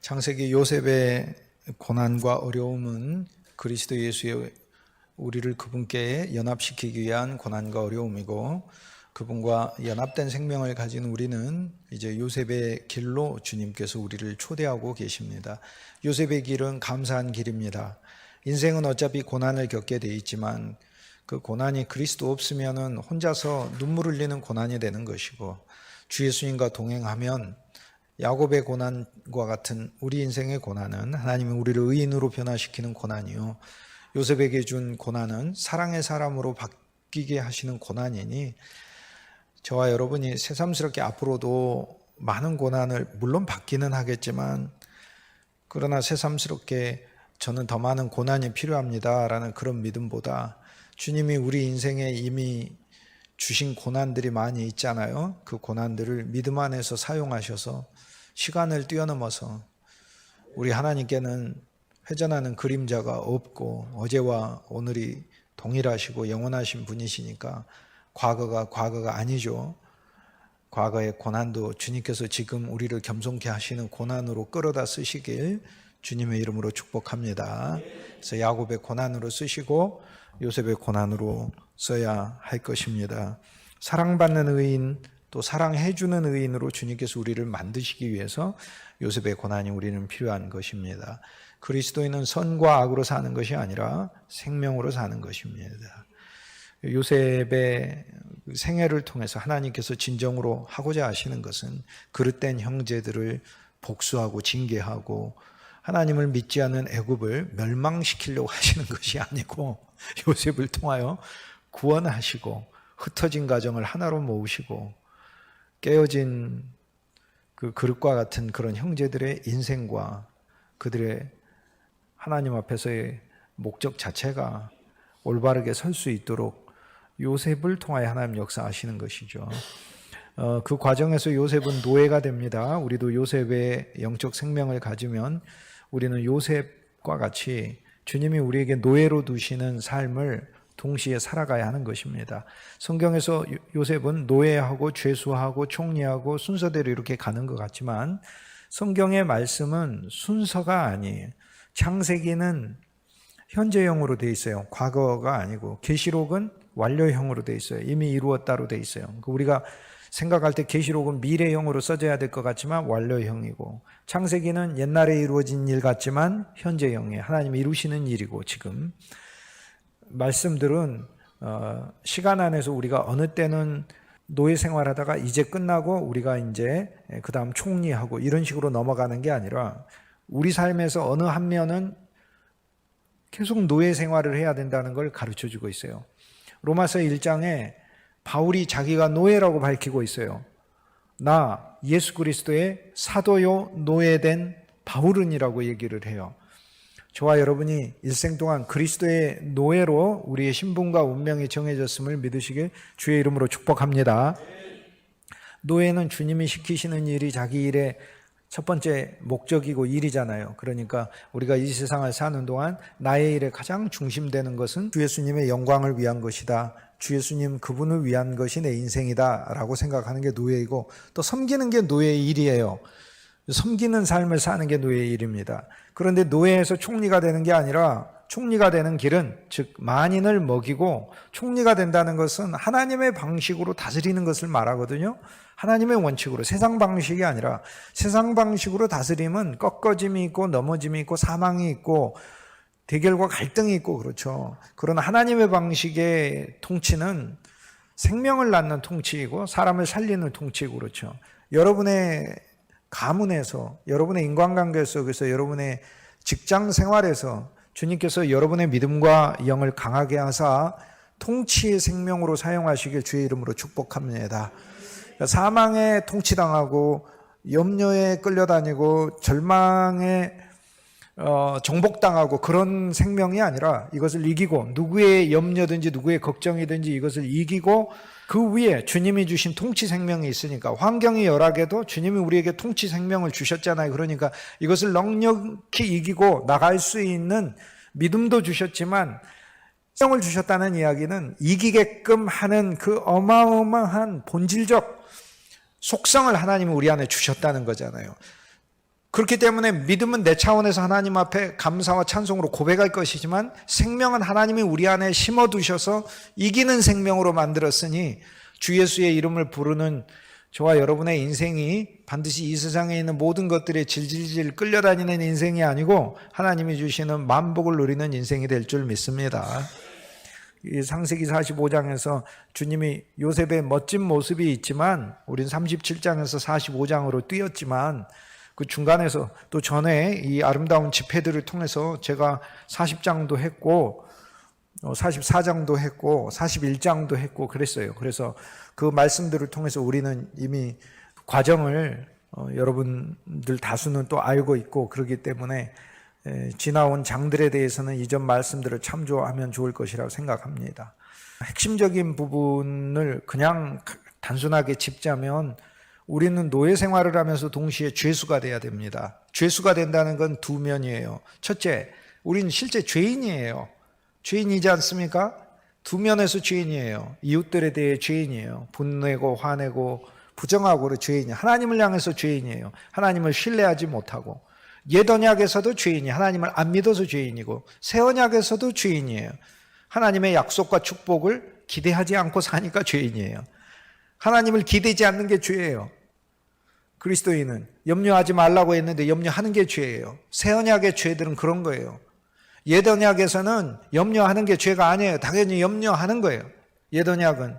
창세기 요셉의 고난과 어려움은 그리스도 예수의 우리를 그분께 연합시키기 위한 고난과 어려움이고, 그분과 연합된 생명을 가진 우리는 이제 요셉의 길로 주님께서 우리를 초대하고 계십니다. 요셉의 길은 감사한 길입니다. 인생은 어차피 고난을 겪게 돼 있지만 그 고난이 그리스도 없으면은 혼자서 눈물 흘리는 고난이 되는 것이고, 주 예수님과 동행하면 야곱의 고난과 같은 우리 인생의 고난은 하나님이 우리를 의인으로 변화시키는 고난이요, 요셉에게 준 고난은 사랑의 사람으로 바뀌게 하시는 고난이니, 저와 여러분이 새삼스럽게 앞으로도 많은 고난을 물론 받기는 하겠지만, 그러나 새삼스럽게 저는 더 많은 고난이 필요합니다라는 그런 믿음보다 주님이 우리 인생에 이미 주신 고난들이 많이 있잖아요. 그 고난들을 믿음 안에서 사용하셔서 시간을 뛰어넘어서 우리 하나님께는 회전하는 그림자가 없고 어제와 오늘이 동일하시고 영원하신 분이시니까 과거가 아니죠. 과거의 고난도 주님께서 지금 우리를 겸손케 하시는 고난으로 끌어다 쓰시길 주님의 이름으로 축복합니다. 그래서 야곱의 고난으로 쓰시고 요셉의 고난으로 써야 할 것입니다. 사랑받는 의인, 또 사랑해주는 의인으로 주님께서 우리를 만드시기 위해서 요셉의 고난이 우리는 필요한 것입니다. 그리스도인은 선과 악으로 사는 것이 아니라 생명으로 사는 것입니다. 요셉의 생애를 통해서 하나님께서 진정으로 하고자 하시는 것은 그릇된 형제들을 복수하고 징계하고 하나님을 믿지 않는 애굽을 멸망시키려고 하시는 것이 아니고, 요셉을 통하여 구원하시고 흩어진 가정을 하나로 모으시고 깨어진 그 그릇과 같은 그런 형제들의 인생과 그들의 하나님 앞에서의 목적 자체가 올바르게 설 수 있도록 요셉을 통하여 하나님 역사하시는 것이죠. 그 과정에서 요셉은 노예가 됩니다. 우리도 요셉의 영적 생명을 가지면 우리는 요셉과 같이 주님이 우리에게 노예로 두시는 삶을 동시에 살아가야 하는 것입니다. 성경에서 요셉은 노예하고 죄수하고 총리하고 순서대로 이렇게 가는 것 같지만 성경의 말씀은 순서가 아니에요. 창세기는 현재형으로 되어 있어요. 과거가 아니고, 계시록은 완료형으로 되어 있어요. 이미 이루었다로 되어 있어요. 우리가 생각할 때 계시록은 미래형으로 써져야 될 것 같지만 완료형이고, 창세기는 옛날에 이루어진 일 같지만 현재형이에요. 하나님이 이루시는 일이고, 지금 말씀들은 시간 안에서 우리가 어느 때는 노예 생활하다가 이제 끝나고 우리가 이제 그 다음 총리하고 이런 식으로 넘어가는 게 아니라 우리 삶에서 어느 한 면은 계속 노예 생활을 해야 된다는 걸 가르쳐주고 있어요. 로마서 1장에 바울이 자기가 노예라고 밝히고 있어요. 나 예수 그리스도의 사도요 노예된 바울은이라고 얘기를 해요. 저와 여러분이 일생 동안 그리스도의 노예로 우리의 신분과 운명이 정해졌음을 믿으시길 주의 이름으로 축복합니다. 노예는 주님이 시키시는 일이 자기 일의 첫 번째 목적이고 일이잖아요. 그러니까 우리가 이 세상을 사는 동안 나의 일에 가장 중심되는 것은 주 예수님의 영광을 위한 것이다. 주 예수님 그분을 위한 것이 내 인생이다 라고 생각하는 게 노예이고, 또 섬기는 게 노예의 일이에요. 섬기는 삶을 사는 게 노예의 일입니다. 그런데 노예에서 총리가 되는 게 아니라, 총리가 되는 길은 즉 만인을 먹이고, 총리가 된다는 것은 하나님의 방식으로 다스리는 것을 말하거든요. 하나님의 원칙으로, 세상 방식이 아니라. 세상 방식으로 다스림은 꺾어짐이 있고 넘어짐이 있고 사망이 있고 대결과 갈등이 있고 그렇죠. 그러나 하나님의 방식의 통치는 생명을 낳는 통치이고 사람을 살리는 통치이고 그렇죠. 여러분의 가문에서, 여러분의 인간관계 속에서, 여러분의 직장 생활에서 주님께서 여러분의 믿음과 영을 강하게 하사 통치의 생명으로 사용하시길 주의 이름으로 축복합니다. 사망에 통치당하고 염려에 끌려다니고 절망에 정복당하고 그런 생명이 아니라, 이것을 이기고, 누구의 염려든지 누구의 걱정이든지 이것을 이기고 그 위에 주님이 주신 통치 생명이 있으니까, 환경이 열악해도 주님이 우리에게 통치 생명을 주셨잖아요. 그러니까 이것을 넉넉히 이기고 나갈 수 있는 믿음도 주셨지만, 생명을 주셨다는 이야기는 이기게끔 하는 그 어마어마한 본질적 속성을 하나님은 우리 안에 주셨다는 거잖아요. 그렇기 때문에 믿음은 내 차원에서 하나님 앞에 감사와 찬송으로 고백할 것이지만 생명은 하나님이 우리 안에 심어두셔서 이기는 생명으로 만들었으니 주 예수의 이름을 부르는 저와 여러분의 인생이 반드시 이 세상에 있는 모든 것들에 질질질 끌려다니는 인생이 아니고 하나님이 주시는 만복을 누리는 인생이 될 줄 믿습니다. 이 창세기 45장에서 주님이 요셉의 멋진 모습이 있지만 우린 37장에서 45장으로 뛰었지만 그 중간에서 또 전에 이 아름다운 집회들을 통해서 제가 40장도 했고 44장도 했고 41장도 했고 그랬어요. 그래서 그 말씀들을 통해서 우리는 이미 과정을 여러분들 다수는 또 알고 있고 그렇기 때문에 지나온 장들에 대해서는 이전 말씀들을 참조하면 좋을 것이라고 생각합니다. 핵심적인 부분을 그냥 단순하게 짚자면 우리는 노예 생활을 하면서 동시에 죄수가 돼야 됩니다. 죄수가 된다는 건 두 면이에요. 첫째, 우리는 실제 죄인이에요. 죄인이지 않습니까? 두 면에서 죄인이에요. 이웃들에 대해 죄인이에요. 분내고 화내고 부정하고 죄인이에요. 하나님을 향해서 죄인이에요. 하나님을 신뢰하지 못하고. 옛 언약에서도 죄인이 하나님을 안 믿어서 죄인이고 새 언약에서도 죄인이에요. 하나님의 약속과 축복을 기대하지 않고 사니까 죄인이에요. 하나님을 기대지 않는 게 죄예요. 그리스도인은 염려하지 말라고 했는데 염려하는 게 죄예요. 새 언약의 죄들은 그런 거예요. 옛 언약에서는 염려하는 게 죄가 아니에요. 당연히 염려하는 거예요. 옛 언약은.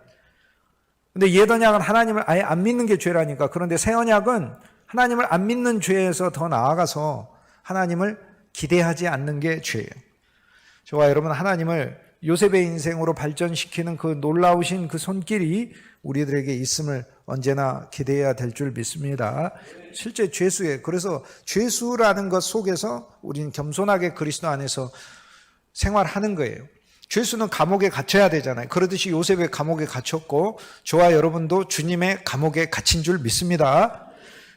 근데 옛 언약은 하나님을 아예 안 믿는 게 죄라니까. 그런데 새 언약은 하나님을 안 믿는 죄에서 더 나아가서 하나님을 기대하지 않는 게 죄예요. 저와 여러분 하나님을 요셉의 인생으로 발전시키는 그 놀라우신 그 손길이 우리들에게 있음을 언제나 기대해야 될 줄 믿습니다. 실제 죄수예요. 그래서 죄수라는 것 속에서 우리는 겸손하게 그리스도 안에서 생활하는 거예요. 죄수는 감옥에 갇혀야 되잖아요. 그러듯이 요셉의 감옥에 갇혔고 저와 여러분도 주님의 감옥에 갇힌 줄 믿습니다.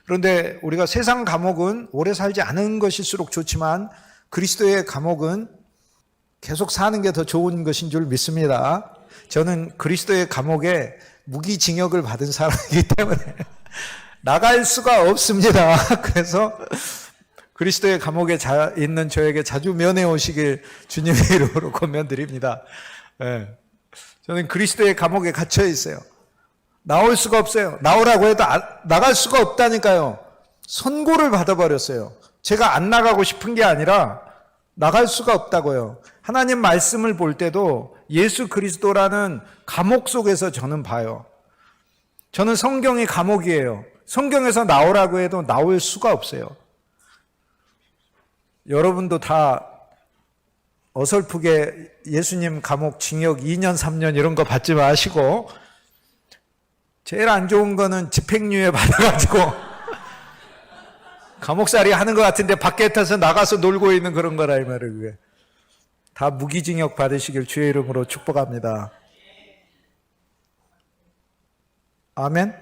그런데 우리가 세상 감옥은 오래 살지 않은 것일수록 좋지만 그리스도의 감옥은 계속 사는 게 더 좋은 것인 줄 믿습니다. 저는 그리스도의 감옥에 무기징역을 받은 사람이기 때문에 나갈 수가 없습니다. 그래서 그리스도의 감옥에 있는 저에게 자주 면회 오시길 주님의 이름으로 권면드립니다. 네. 저는 그리스도의 감옥에 갇혀 있어요. 나올 수가 없어요. 나오라고 해도 나갈 수가 없다니까요. 선고를 받아버렸어요. 제가 안 나가고 싶은 게 아니라 나갈 수가 없다고요. 하나님 말씀을 볼 때도 예수 그리스도라는 감옥 속에서 저는 봐요. 저는 성경이 감옥이에요. 성경에서 나오라고 해도 나올 수가 없어요. 여러분도 다 어설프게 예수님 감옥 징역 2년 3년 이런 거 받지 마시고 제일 안 좋은 거는 집행유예 받아가지고 감옥살이 하는 것 같은데 밖에 타서 나가서 놀고 있는 그런 거라 이 말이에요. 그게. 다 무기징역 받으시길 주의 이름으로 축복합니다. 아멘?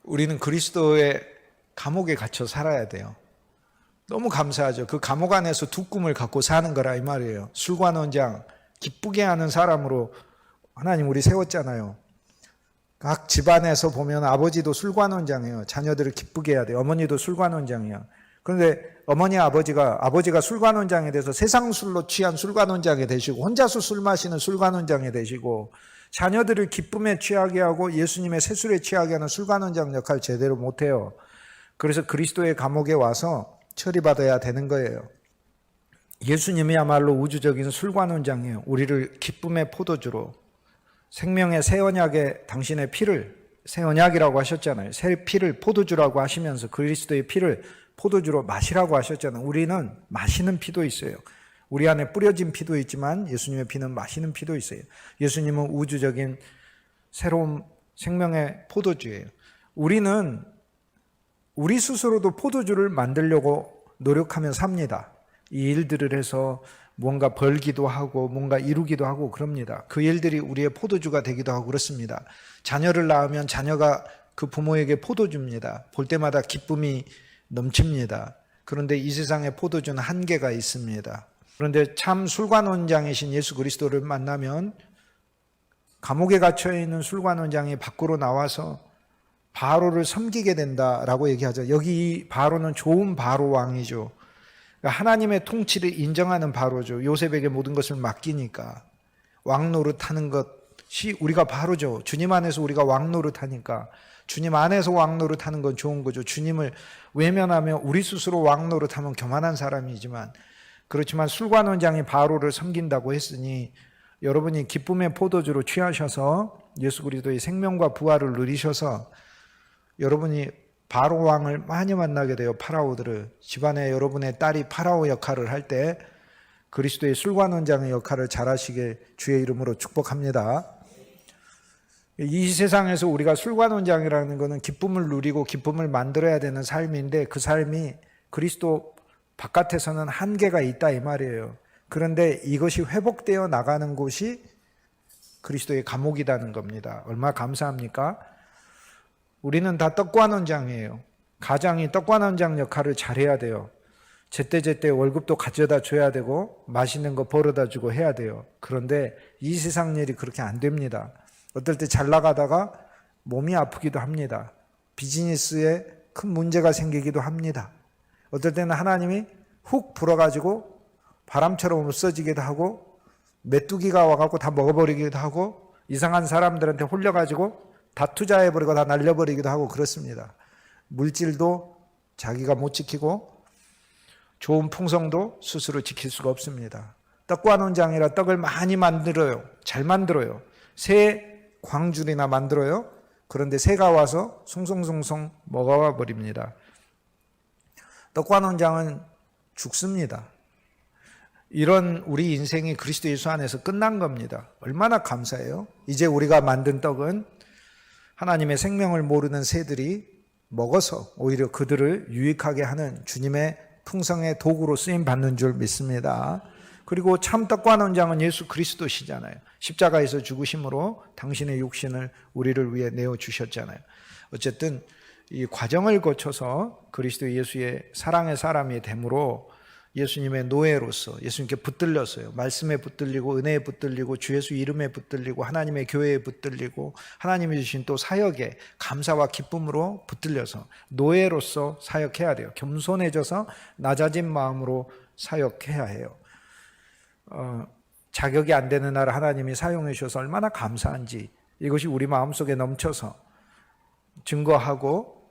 우리는 그리스도의 감옥에 갇혀 살아야 돼요. 너무 감사하죠. 그 감옥 안에서 두 꿈을 갖고 사는 거라 이 말이에요. 술관원장, 기쁘게 하는 사람으로 하나님 우리 세웠잖아요. 각 집안에서 보면 아버지도 술관원장이에요. 자녀들을 기쁘게 해야 돼요. 어머니도 술관원장이야. 그런데 어머니 아버지가 술관원장이 돼서 세상 술로 취한 술관원장이 되시고 혼자서 술 마시는 술관원장이 되시고 자녀들을 기쁨에 취하게 하고 예수님의 세술에 취하게 하는 술관원장 역할 제대로 못해요. 그래서 그리스도의 감옥에 와서 처리받아야 되는 거예요. 예수님이야말로 우주적인 술관원장이에요. 우리를 기쁨의 포도주로 생명의 새 언약에 당신의 피를 새 언약이라고 하셨잖아요. 새 피를 포도주라고 하시면서 그리스도의 피를 포도주로 마시라고 하셨잖아요. 우리는 마시는 피도 있어요. 우리 안에 뿌려진 피도 있지만 예수님의 피는 마시는 피도 있어요. 예수님은 우주적인 새로운 생명의 포도주예요. 우리는 우리 스스로도 포도주를 만들려고 노력하며 삽니다. 이 일들을 해서 뭔가 벌기도 하고 뭔가 이루기도 하고 그럽니다. 그 일들이 우리의 포도주가 되기도 하고 그렇습니다. 자녀를 낳으면 자녀가 그 부모에게 포도주입니다. 볼 때마다 기쁨이 넘칩니다. 그런데 이 세상의 포도주는 한계가 있습니다. 그런데 참 술관원장이신 예수 그리스도를 만나면 감옥에 갇혀있는 술관원장이 밖으로 나와서 바로를 섬기게 된다라고 얘기하죠. 여기 이 바로는 좋은 바로 왕이죠. 그러니까 하나님의 통치를 인정하는 바로죠. 요셉에게 모든 것을 맡기니까 왕 노릇하는 것이 우리가 바로죠. 주님 안에서 우리가 왕 노릇하니까 주님 안에서 왕 노릇하는 건 좋은 거죠. 주님을 외면하며 우리 스스로 왕 노릇하면 교만한 사람이지만, 그렇지만 술관원장이 바로를 섬긴다고 했으니 여러분이 기쁨의 포도주로 취하셔서 예수 그리스도의 생명과 부활을 누리셔서 여러분이 바로 왕을 많이 만나게 돼요. 파라오들을. 집안에 여러분의 딸이 파라오 역할을 할 때 그리스도의 술관원장의 역할을 잘하시길 주의 이름으로 축복합니다. 이 세상에서 우리가 술관원장이라는 것은 기쁨을 누리고 기쁨을 만들어야 되는 삶인데, 그 삶이 그리스도 바깥에서는 한계가 있다 이 말이에요. 그런데 이것이 회복되어 나가는 곳이 그리스도의 감옥이라는 겁니다. 얼마나 감사합니까? 우리는 다 떡관원장이에요. 가장이 떡관원장 역할을 잘해야 돼요. 제때제때 월급도 가져다 줘야 되고 맛있는 거 벌어다 주고 해야 돼요. 그런데 이 세상 일이 그렇게 안 됩니다. 어떨 때 잘 나가다가 몸이 아프기도 합니다. 비즈니스에 큰 문제가 생기기도 합니다. 어떨 때는 하나님이 훅 불어가지고 바람처럼 없어지기도 하고, 메뚜기가 와갖고 다 먹어버리기도 하고, 이상한 사람들한테 홀려가지고 다 투자해버리고 다 날려버리기도 하고 그렇습니다. 물질도 자기가 못 지키고 좋은 풍성도 스스로 지킬 수가 없습니다. 떡관원장이라 떡을 많이 만들어요. 잘 만들어요. 새 광줄이나 만들어요. 그런데 새가 와서 송송송송 먹어와 버립니다. 떡관원장은 죽습니다. 이런 우리 인생이 그리스도 예수 안에서 끝난 겁니다. 얼마나 감사해요. 이제 우리가 만든 떡은 하나님의 생명을 모르는 새들이 먹어서 오히려 그들을 유익하게 하는 주님의 풍성의 도구로 쓰임 받는 줄 믿습니다. 그리고 참 떡관원장은 예수 그리스도시잖아요. 십자가에서 죽으심으로 당신의 육신을 우리를 위해 내어주셨잖아요. 어쨌든 이 과정을 거쳐서 그리스도 예수의 사랑의 사람이 됨으로 예수님의 노예로서 예수님께 붙들렸어요. 말씀에 붙들리고 은혜에 붙들리고 주 예수 이름에 붙들리고 하나님의 교회에 붙들리고 하나님이 주신 또 사역에 감사와 기쁨으로 붙들려서 노예로서 사역해야 돼요. 겸손해져서 낮아진 마음으로 사역해야 해요. 자격이 안 되는 나를 하나님이 사용해 주셔서 얼마나 감사한지 이것이 우리 마음속에 넘쳐서 증거하고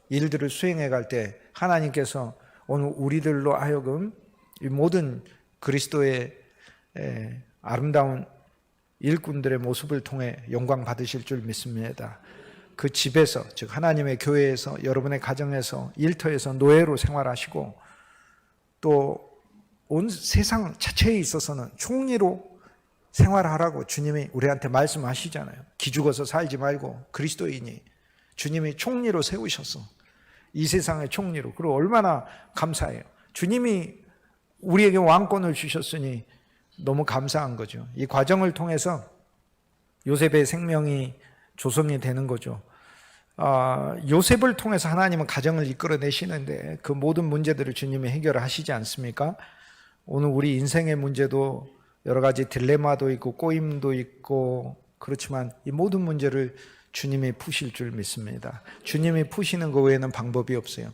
일들을 수행해 갈 때 하나님께서 오늘 우리들로 하여금 이 모든 그리스도의 아름다운 일꾼들의 모습을 통해 영광 받으실 줄 믿습니다. 그 집에서, 즉 하나님의 교회에서, 여러분의 가정에서, 일터에서 노예로 생활하시고 또 온 세상 자체에 있어서는 총리로 생활하라고 주님이 우리한테 말씀하시잖아요. 기죽어서 살지 말고 그리스도인이 주님이 총리로 세우셔서 이 세상의 총리로. 그리고 얼마나 감사해요. 주님이 우리에게 왕권을 주셨으니 너무 감사한 거죠. 이 과정을 통해서 요셉의 생명이 조성이 되는 거죠. 요셉을 통해서 하나님은 가정을 이끌어내시는데 그 모든 문제들을 주님이 해결하시지 않습니까? 오늘 우리 인생의 문제도 여러 가지 딜레마도 있고 꼬임도 있고 그렇지만 이 모든 문제를 주님이 푸실 줄 믿습니다. 주님이 푸시는 것 외에는 방법이 없어요.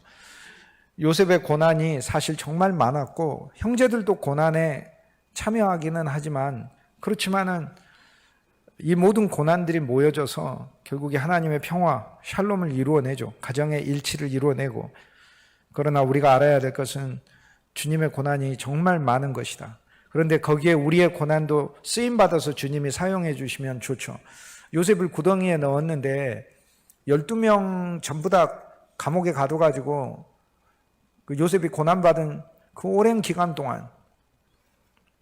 요셉의 고난이 사실 정말 많았고 형제들도 고난에 참여하기는 하지만 그렇지만은 이 모든 고난들이 모여져서 결국에 하나님의 평화, 샬롬을 이루어내죠. 가정의 일치를 이루어내고. 그러나 우리가 알아야 될 것은 주님의 고난이 정말 많은 것이다. 그런데 거기에 우리의 고난도 쓰임받아서 주님이 사용해 주시면 좋죠. 요셉을 구덩이에 넣었는데 12명 전부 다 감옥에 가둬가지고 그 요셉이 고난받은 그 오랜 기간 동안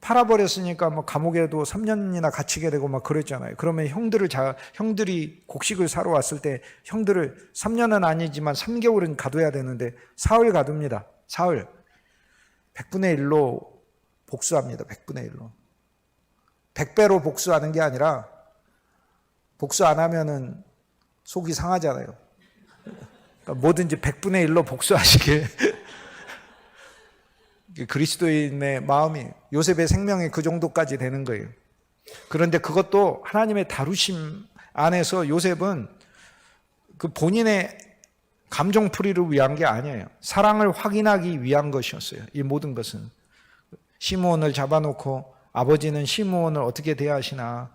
팔아버렸으니까 뭐 감옥에도 3년이나 갇히게 되고 막 그랬잖아요. 그러면 형들이 곡식을 사러 왔을 때 형들을 3년은 아니지만 3개월은 가둬야 되는데 사흘 가둡니다. 사흘. 100분의 1로 복수합니다. 100분의 1로. 100배로 복수하는 게 아니라 복수 안 하면은 속이 상하잖아요. 그러니까 뭐든지 100분의 1로 복수하시길. 그리스도인의 마음이, 요셉의 생명이 그 정도까지 되는 거예요. 그런데 그것도 하나님의 다루심 안에서 요셉은 그 본인의 감정풀이를 위한 게 아니에요. 사랑을 확인하기 위한 것이었어요. 이 모든 것은. 시므온을 잡아놓고 아버지는 시므온을 어떻게 대하시나.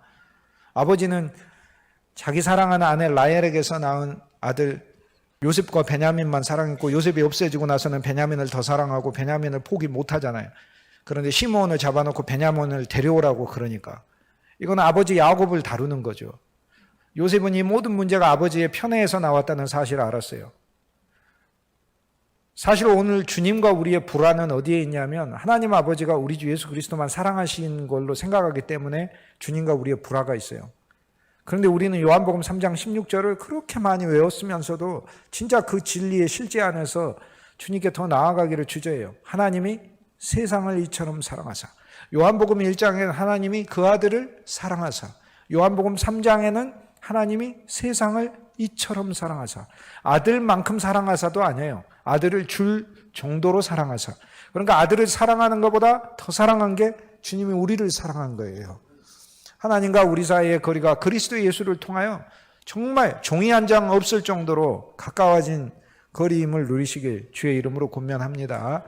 아버지는 자기 사랑하는 아내 라헬에게서 낳은 아들 요셉과 베냐민만 사랑했고, 요셉이 없어지고 나서는 베냐민을 더 사랑하고 베냐민을 포기 못하잖아요. 그런데 시므온을 잡아놓고 베냐민을 데려오라고 그러니까 이건 아버지 야곱을 다루는 거죠. 요셉은 이 모든 문제가 아버지의 편애에서 나왔다는 사실을 알았어요. 사실 오늘 주님과 우리의 불화는 어디에 있냐면, 하나님 아버지가 우리 주 예수 그리스도만 사랑하신 걸로 생각하기 때문에 주님과 우리의 불화가 있어요. 그런데 우리는 요한복음 3장 16절을 그렇게 많이 외웠으면서도 진짜 그 진리의 실제 안에서 주님께 더 나아가기를 주저해요. 하나님이 세상을 이처럼 사랑하사. 요한복음 1장에는 하나님이 그 아들을 사랑하사, 요한복음 3장에는 하나님이 세상을 이처럼 사랑하사. 아들만큼 사랑하사도 아니에요. 아들을 줄 정도로 사랑하사. 그러니까 아들을 사랑하는 것보다 더 사랑한 게 주님이 우리를 사랑한 거예요. 하나님과 우리 사이의 거리가 그리스도 예수를 통하여 정말 종이 한 장 없을 정도로 가까워진 거리임을 누리시길 주의 이름으로 권면합니다.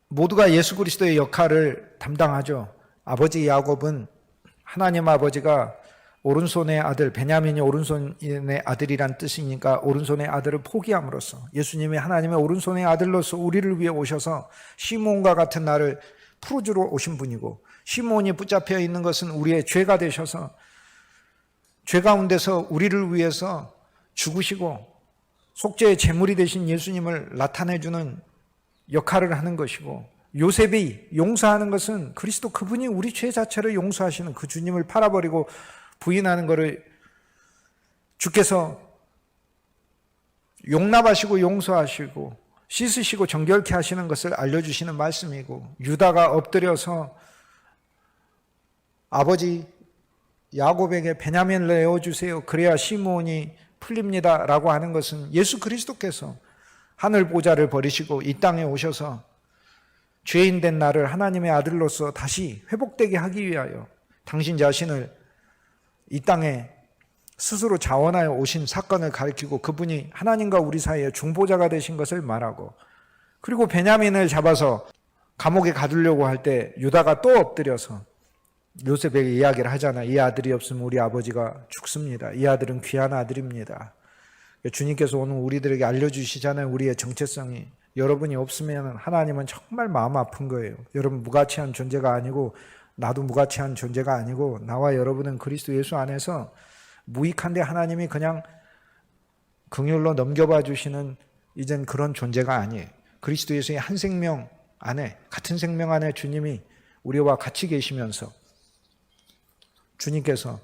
모두가 예수 그리스도의 역할을 담당하죠. 아버지 야곱은 하나님 아버지가 오른손의 아들, 베냐민이 오른손의 아들이란 뜻이니까 오른손의 아들을 포기함으로써 예수님이 하나님의 오른손의 아들로서 우리를 위해 오셔서 시므온과 같은 나를 풀어주러 오신 분이고, 시므온이 붙잡혀 있는 것은 우리의 죄가 되셔서 죄 가운데서 우리를 위해서 죽으시고 속죄의 제물이 되신 예수님을 나타내주는 역할을 하는 것이고, 요셉이 용서하는 것은 그리스도 그분이 우리 죄 자체를 용서하시는 그 주님을 팔아버리고 부인하는 것을 주께서 용납하시고 용서하시고 씻으시고 정결케 하시는 것을 알려주시는 말씀이고, 유다가 엎드려서 아버지 야곱에게 베냐민을 내어주세요, 그래야 시므온이 풀립니다 라고 하는 것은 예수 그리스도께서 하늘 보좌를 버리시고 이 땅에 오셔서 죄인 된 나를 하나님의 아들로서 다시 회복되게 하기 위하여 당신 자신을 이 땅에 스스로 자원하여 오신 사건을 가리키고, 그분이 하나님과 우리 사이에 중보자가 되신 것을 말하고, 그리고 베냐민을 잡아서 감옥에 가두려고 할 때 유다가 또 엎드려서 요셉에게 이야기를 하잖아. 이 아들이 없으면 우리 아버지가 죽습니다. 이 아들은 귀한 아들입니다. 주님께서 오늘 우리들에게 알려주시잖아요. 우리의 정체성이. 여러분이 없으면 하나님은 정말 마음 아픈 거예요. 여러분 무가치한 존재가 아니고 나도 무가치한 존재가 아니고, 나와 여러분은 그리스도 예수 안에서 무익한데 하나님이 그냥 긍휼로 넘겨봐 주시는 이젠 그런 존재가 아니에요. 그리스도 예수의 한 생명 안에, 같은 생명 안에 주님이 우리와 같이 계시면서 주님께서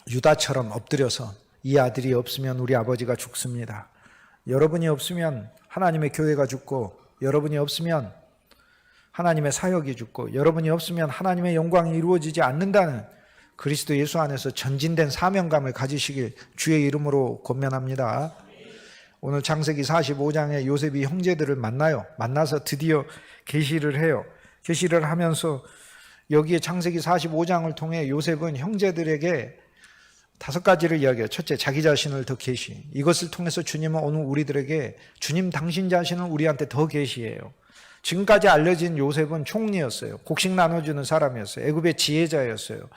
유다처럼 엎드려서 이 아들이 없으면 우리 아버지가 죽습니다. 여러분이 없으면 하나님의 교회가 죽고, 여러분이 없으면 하나님의 사역이 죽고, 여러분이 없으면 하나님의 영광이 이루어지지 않는다는 그리스도 예수 안에서 전진된 사명감을 가지시길 주의 이름으로 권면합니다. 오늘 창세기 45장에 요셉이 형제들을 만나요. 만나서 드디어 계시를 해요. 계시를 하면서 여기에 창세기 45장을 통해 요셉은 형제들에게 5가지를 이야기해요. 첫째, 자기 자신을 더 계시. 이것을 통해서 주님은 오늘 우리들에게 주님 당신 자신을 우리한테 더 계시해요. 지금까지 알려진 요셉은 총리였어요. 곡식 나눠주는 사람이었어요. 애굽의 지혜자였어요.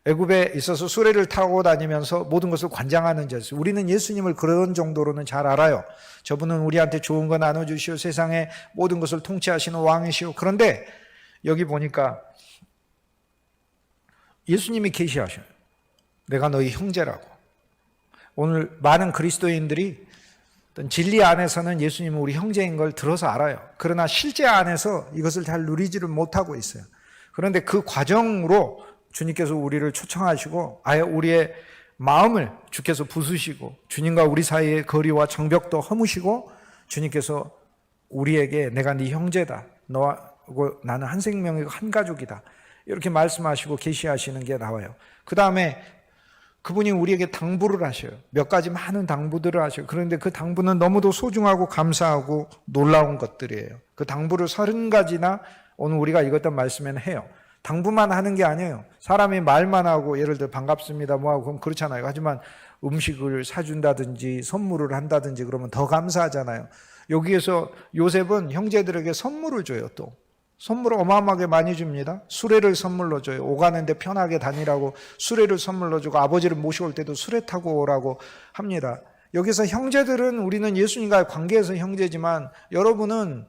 애굽에 있어서 수레를 타고 다니면서 모든 것을 관장하는 자였어요. 우리는 예수님을 그런 정도로는 잘 알아요. 저분은 우리한테 좋은 거 나눠주시오, 세상의 모든 것을 통치하시는 왕이시오. 그런데 여기 보니까 예수님이 계시하셔요. 내가 너희 형제라고. 오늘 많은 그리스도인들이 어떤 진리 안에서는 예수님은 우리 형제인 걸 들어서 알아요. 그러나 실제 안에서 이것을 잘 누리지를 못하고 있어요. 그런데 그 과정으로 주님께서 우리를 초청하시고 아예 우리의 마음을 주께서 부수시고 주님과 우리 사이의 거리와 장벽도 허무시고 주님께서 우리에게 내가 네 형제다, 너하고 나는 한 생명이고 한 가족이다, 이렇게 말씀하시고 계시하시는 게 나와요. 그 다음에 그분이 우리에게 당부를 하셔요. 몇 가지 많은 당부들을 하셔요. 그런데 그 당부는 너무도 소중하고 감사하고 놀라운 것들이에요. 그 당부를 30가지나 오늘 우리가 읽었던 말씀에는 해요. 당부만 하는 게 아니에요. 사람이 말만 하고 예를 들어 반갑습니다 뭐하고 그럼 그렇잖아요. 하지만 음식을 사준다든지 선물을 한다든지 그러면 더 감사하잖아요. 여기에서 요셉은 형제들에게 선물을 줘요. 또 선물을 어마어마하게 많이 줍니다. 수레를 선물로 줘요. 오가는데 편하게 다니라고 수레를 선물로 주고 아버지를 모시고 올 때도 수레 타고 오라고 합니다. 여기서 형제들은 우리는 예수님과의 관계에서 형제지만 여러분은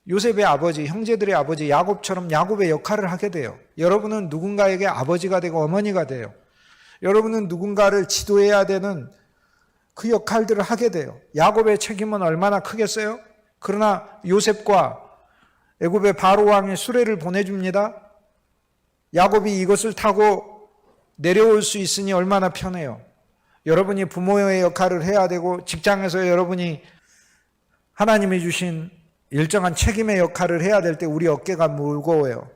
요셉의 아버지, 형제들의 아버지 야곱처럼 야곱의 역할을 하게 돼요. 여러분은 누군가에게 아버지가 되고 어머니가 돼요. 여러분은 누군가를 지도해야 되는 그 역할들을 하게 돼요. 야곱의 책임은 얼마나 크겠어요? 그러나 요셉과 애굽의 바로 왕이 수레를 보내줍니다. 야곱이 이것을 타고 내려올 수 있으니 얼마나 편해요. 여러분이 부모의 역할을 해야 되고 직장에서 여러분이 하나님이 주신 일정한 책임의 역할을 해야 될 때 우리 어깨가 무거워요.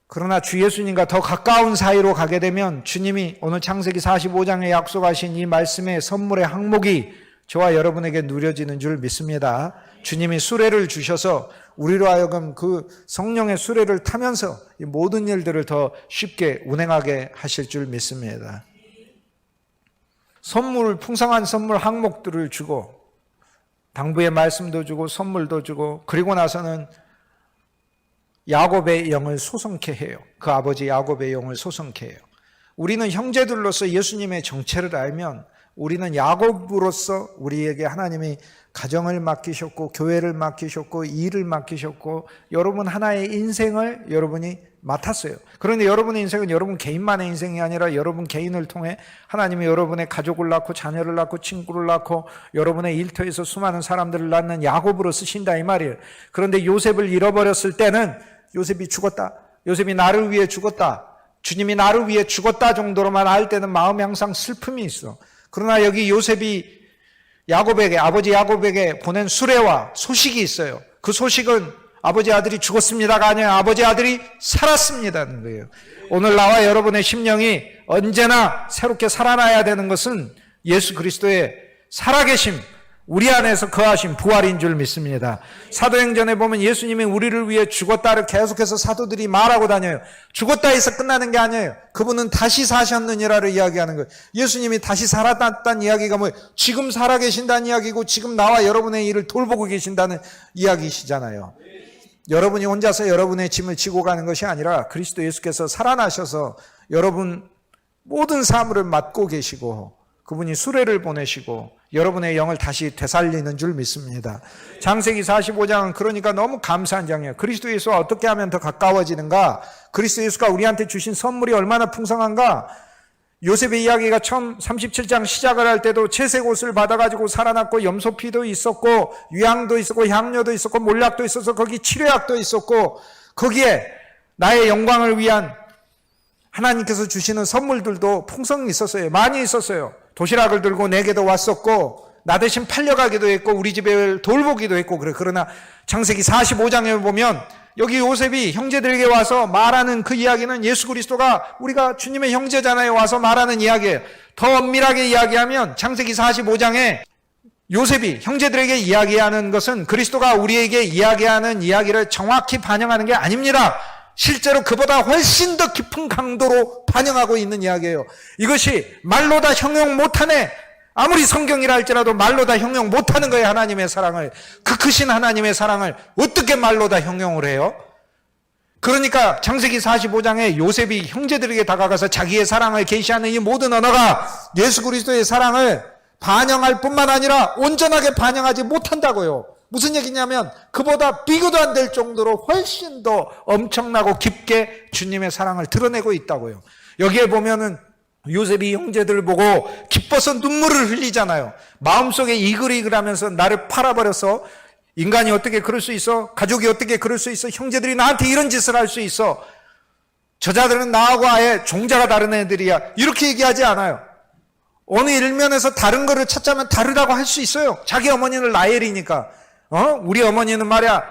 그러나 주 예수님과 더 가까운 사이로 가게 되면 주님이 오늘 창세기 45장에 약속하신 이 말씀의 선물의 항목이 저와 여러분에게 누려지는 줄 믿습니다. 주님이 수레를 주셔서 우리로 하여금 그 성령의 수레를 타면서 이 모든 일들을 더 쉽게 운행하게 하실 줄 믿습니다. 선물, 풍성한 선물 항목들을 주고 당부의 말씀도 주고 선물도 주고 그리고 나서는 야곱의 영을 소성케 해요. 그 아버지 야곱의 영을 소성케 해요. 우리는 형제들로서 예수님의 정체를 알면 우리는 야곱으로서 우리에게 하나님이 가정을 맡기셨고 교회를 맡기셨고 일을 맡기셨고 여러분 하나의 인생을 여러분이 맡았어요. 그런데 여러분의 인생은 여러분 개인만의 인생이 아니라 여러분 개인을 통해 하나님이 여러분의 가족을 낳고 자녀를 낳고 친구를 낳고 여러분의 일터에서 수많은 사람들을 낳는 야곱으로 쓰신다 이 말이에요. 그런데 요셉을 잃어버렸을 때는 요셉이 죽었다. 요셉이 나를 위해 죽었다. 주님이 나를 위해 죽었다 정도로만 알 때는 마음에 항상 슬픔이 있어. 그러나 여기 요셉이 야곱에게 아버지 야곱에게 보낸 수레와 소식이 있어요. 그 소식은 아버지 아들이 죽었습니다가 아니라 아버지 아들이 살았습니다는 거예요. 오늘 나와 여러분의 심령이 언제나 새롭게 살아나야 되는 것은 예수 그리스도의 살아계심, 우리 안에서 거하신 부활인 줄 믿습니다. 사도행전에 보면 예수님이 우리를 위해 죽었다를 계속해서 사도들이 말하고 다녀요. 죽었다 해서 끝나는 게 아니에요. 그분은 다시 사셨느니라를 이야기하는 거예요. 예수님이 다시 살았다는 이야기가 뭐예요? 지금 살아계신다는 이야기고 지금 나와 여러분의 일을 돌보고 계신다는 이야기시잖아요. 여러분이 혼자서 여러분의 짐을 지고 가는 것이 아니라 그리스도 예수께서 살아나셔서 여러분 모든 사물을 맡고 계시고 그분이 수레를 보내시고 여러분의 영을 다시 되살리는 줄 믿습니다. 창세기 45장은 그러니까 너무 감사한 장이에요. 그리스도 예수와 어떻게 하면 더 가까워지는가? 그리스도 예수가 우리한테 주신 선물이 얼마나 풍성한가? 요셉의 이야기가 처음 37장 시작을 할 때도 채색 옷을 받아가지고 살아났고 염소피도 있었고 유향도 있었고 향료도 있었고 몰약도 있어서 거기 치료약도 있었고 거기에 나의 영광을 위한 하나님께서 주시는 선물들도 풍성히 있었어요. 많이 있었어요. 도시락을 들고 내게도 왔었고 나 대신 팔려가기도 했고 우리 집에 돌보기도 했고 그래. 그러나 창세기 45장에 보면 여기 요셉이 형제들에게 와서 말하는 그 이야기는 예수 그리스도가 우리가 주님의 형제잖아요. 와서 말하는 이야기예요. 더 엄밀하게 이야기하면 창세기 45장에 요셉이 형제들에게 이야기하는 것은 그리스도가 우리에게 이야기하는 이야기를 정확히 반영하는 게 아닙니다. 실제로 그보다 훨씬 더 깊은 강도로 반영하고 있는 이야기예요. 이것이 말로 다 형용 못하네. 아무리 성경이라 할지라도 말로 다 형용 못하는 거예요. 하나님의 사랑을. 그 크신 하나님의 사랑을 어떻게 말로 다 형용을 해요? 그러니까 창세기 45장에 요셉이 형제들에게 다가가서 자기의 사랑을 계시하는 이 모든 언어가 예수 그리스도의 사랑을 반영할 뿐만 아니라 온전하게 반영하지 못한다고요. 무슨 얘기냐면 그보다 비교도 안 될 정도로 훨씬 더 엄청나고 깊게 주님의 사랑을 드러내고 있다고요. 여기에 보면은 요셉이 형제들을 보고 기뻐서 눈물을 흘리잖아요. 마음속에 이글이글하면서 나를 팔아버려서 인간이 어떻게 그럴 수 있어? 가족이 어떻게 그럴 수 있어? 형제들이 나한테 이런 짓을 할 수 있어? 저자들은 나하고 아예 종자가 다른 애들이야. 이렇게 얘기하지 않아요. 어느 일면에서 다른 거를 찾자면 다르다고 할 수 있어요. 자기 어머니는 라헬이니까. 우리 어머니는 말이야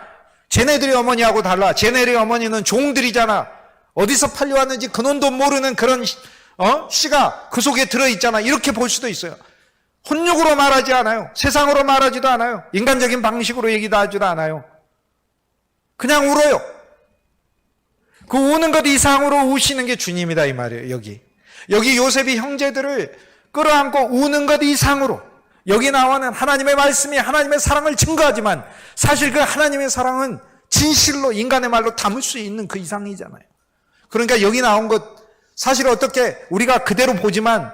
쟤네들이 어머니하고 달라. 쟤네들의 어머니는 종들이잖아. 어디서 팔려왔는지 근원도 모르는 그런 씨가 그 속에 들어있잖아. 이렇게 볼 수도 있어요. 혼육으로 말하지 않아요. 세상으로 말하지도 않아요. 인간적인 방식으로 얘기도 하지도 않아요. 그냥 울어요. 그 우는 것 이상으로 우시는 게 주님이다 이 말이에요. 여기 요셉이 형제들을 끌어안고 우는 것 이상으로, 여기 나오는 하나님의 말씀이 하나님의 사랑을 증거하지만 사실 그 하나님의 사랑은 진실로 인간의 말로 담을 수 있는 그 이상이잖아요. 그러니까 여기 나온 것 사실 어떻게 우리가 그대로 보지만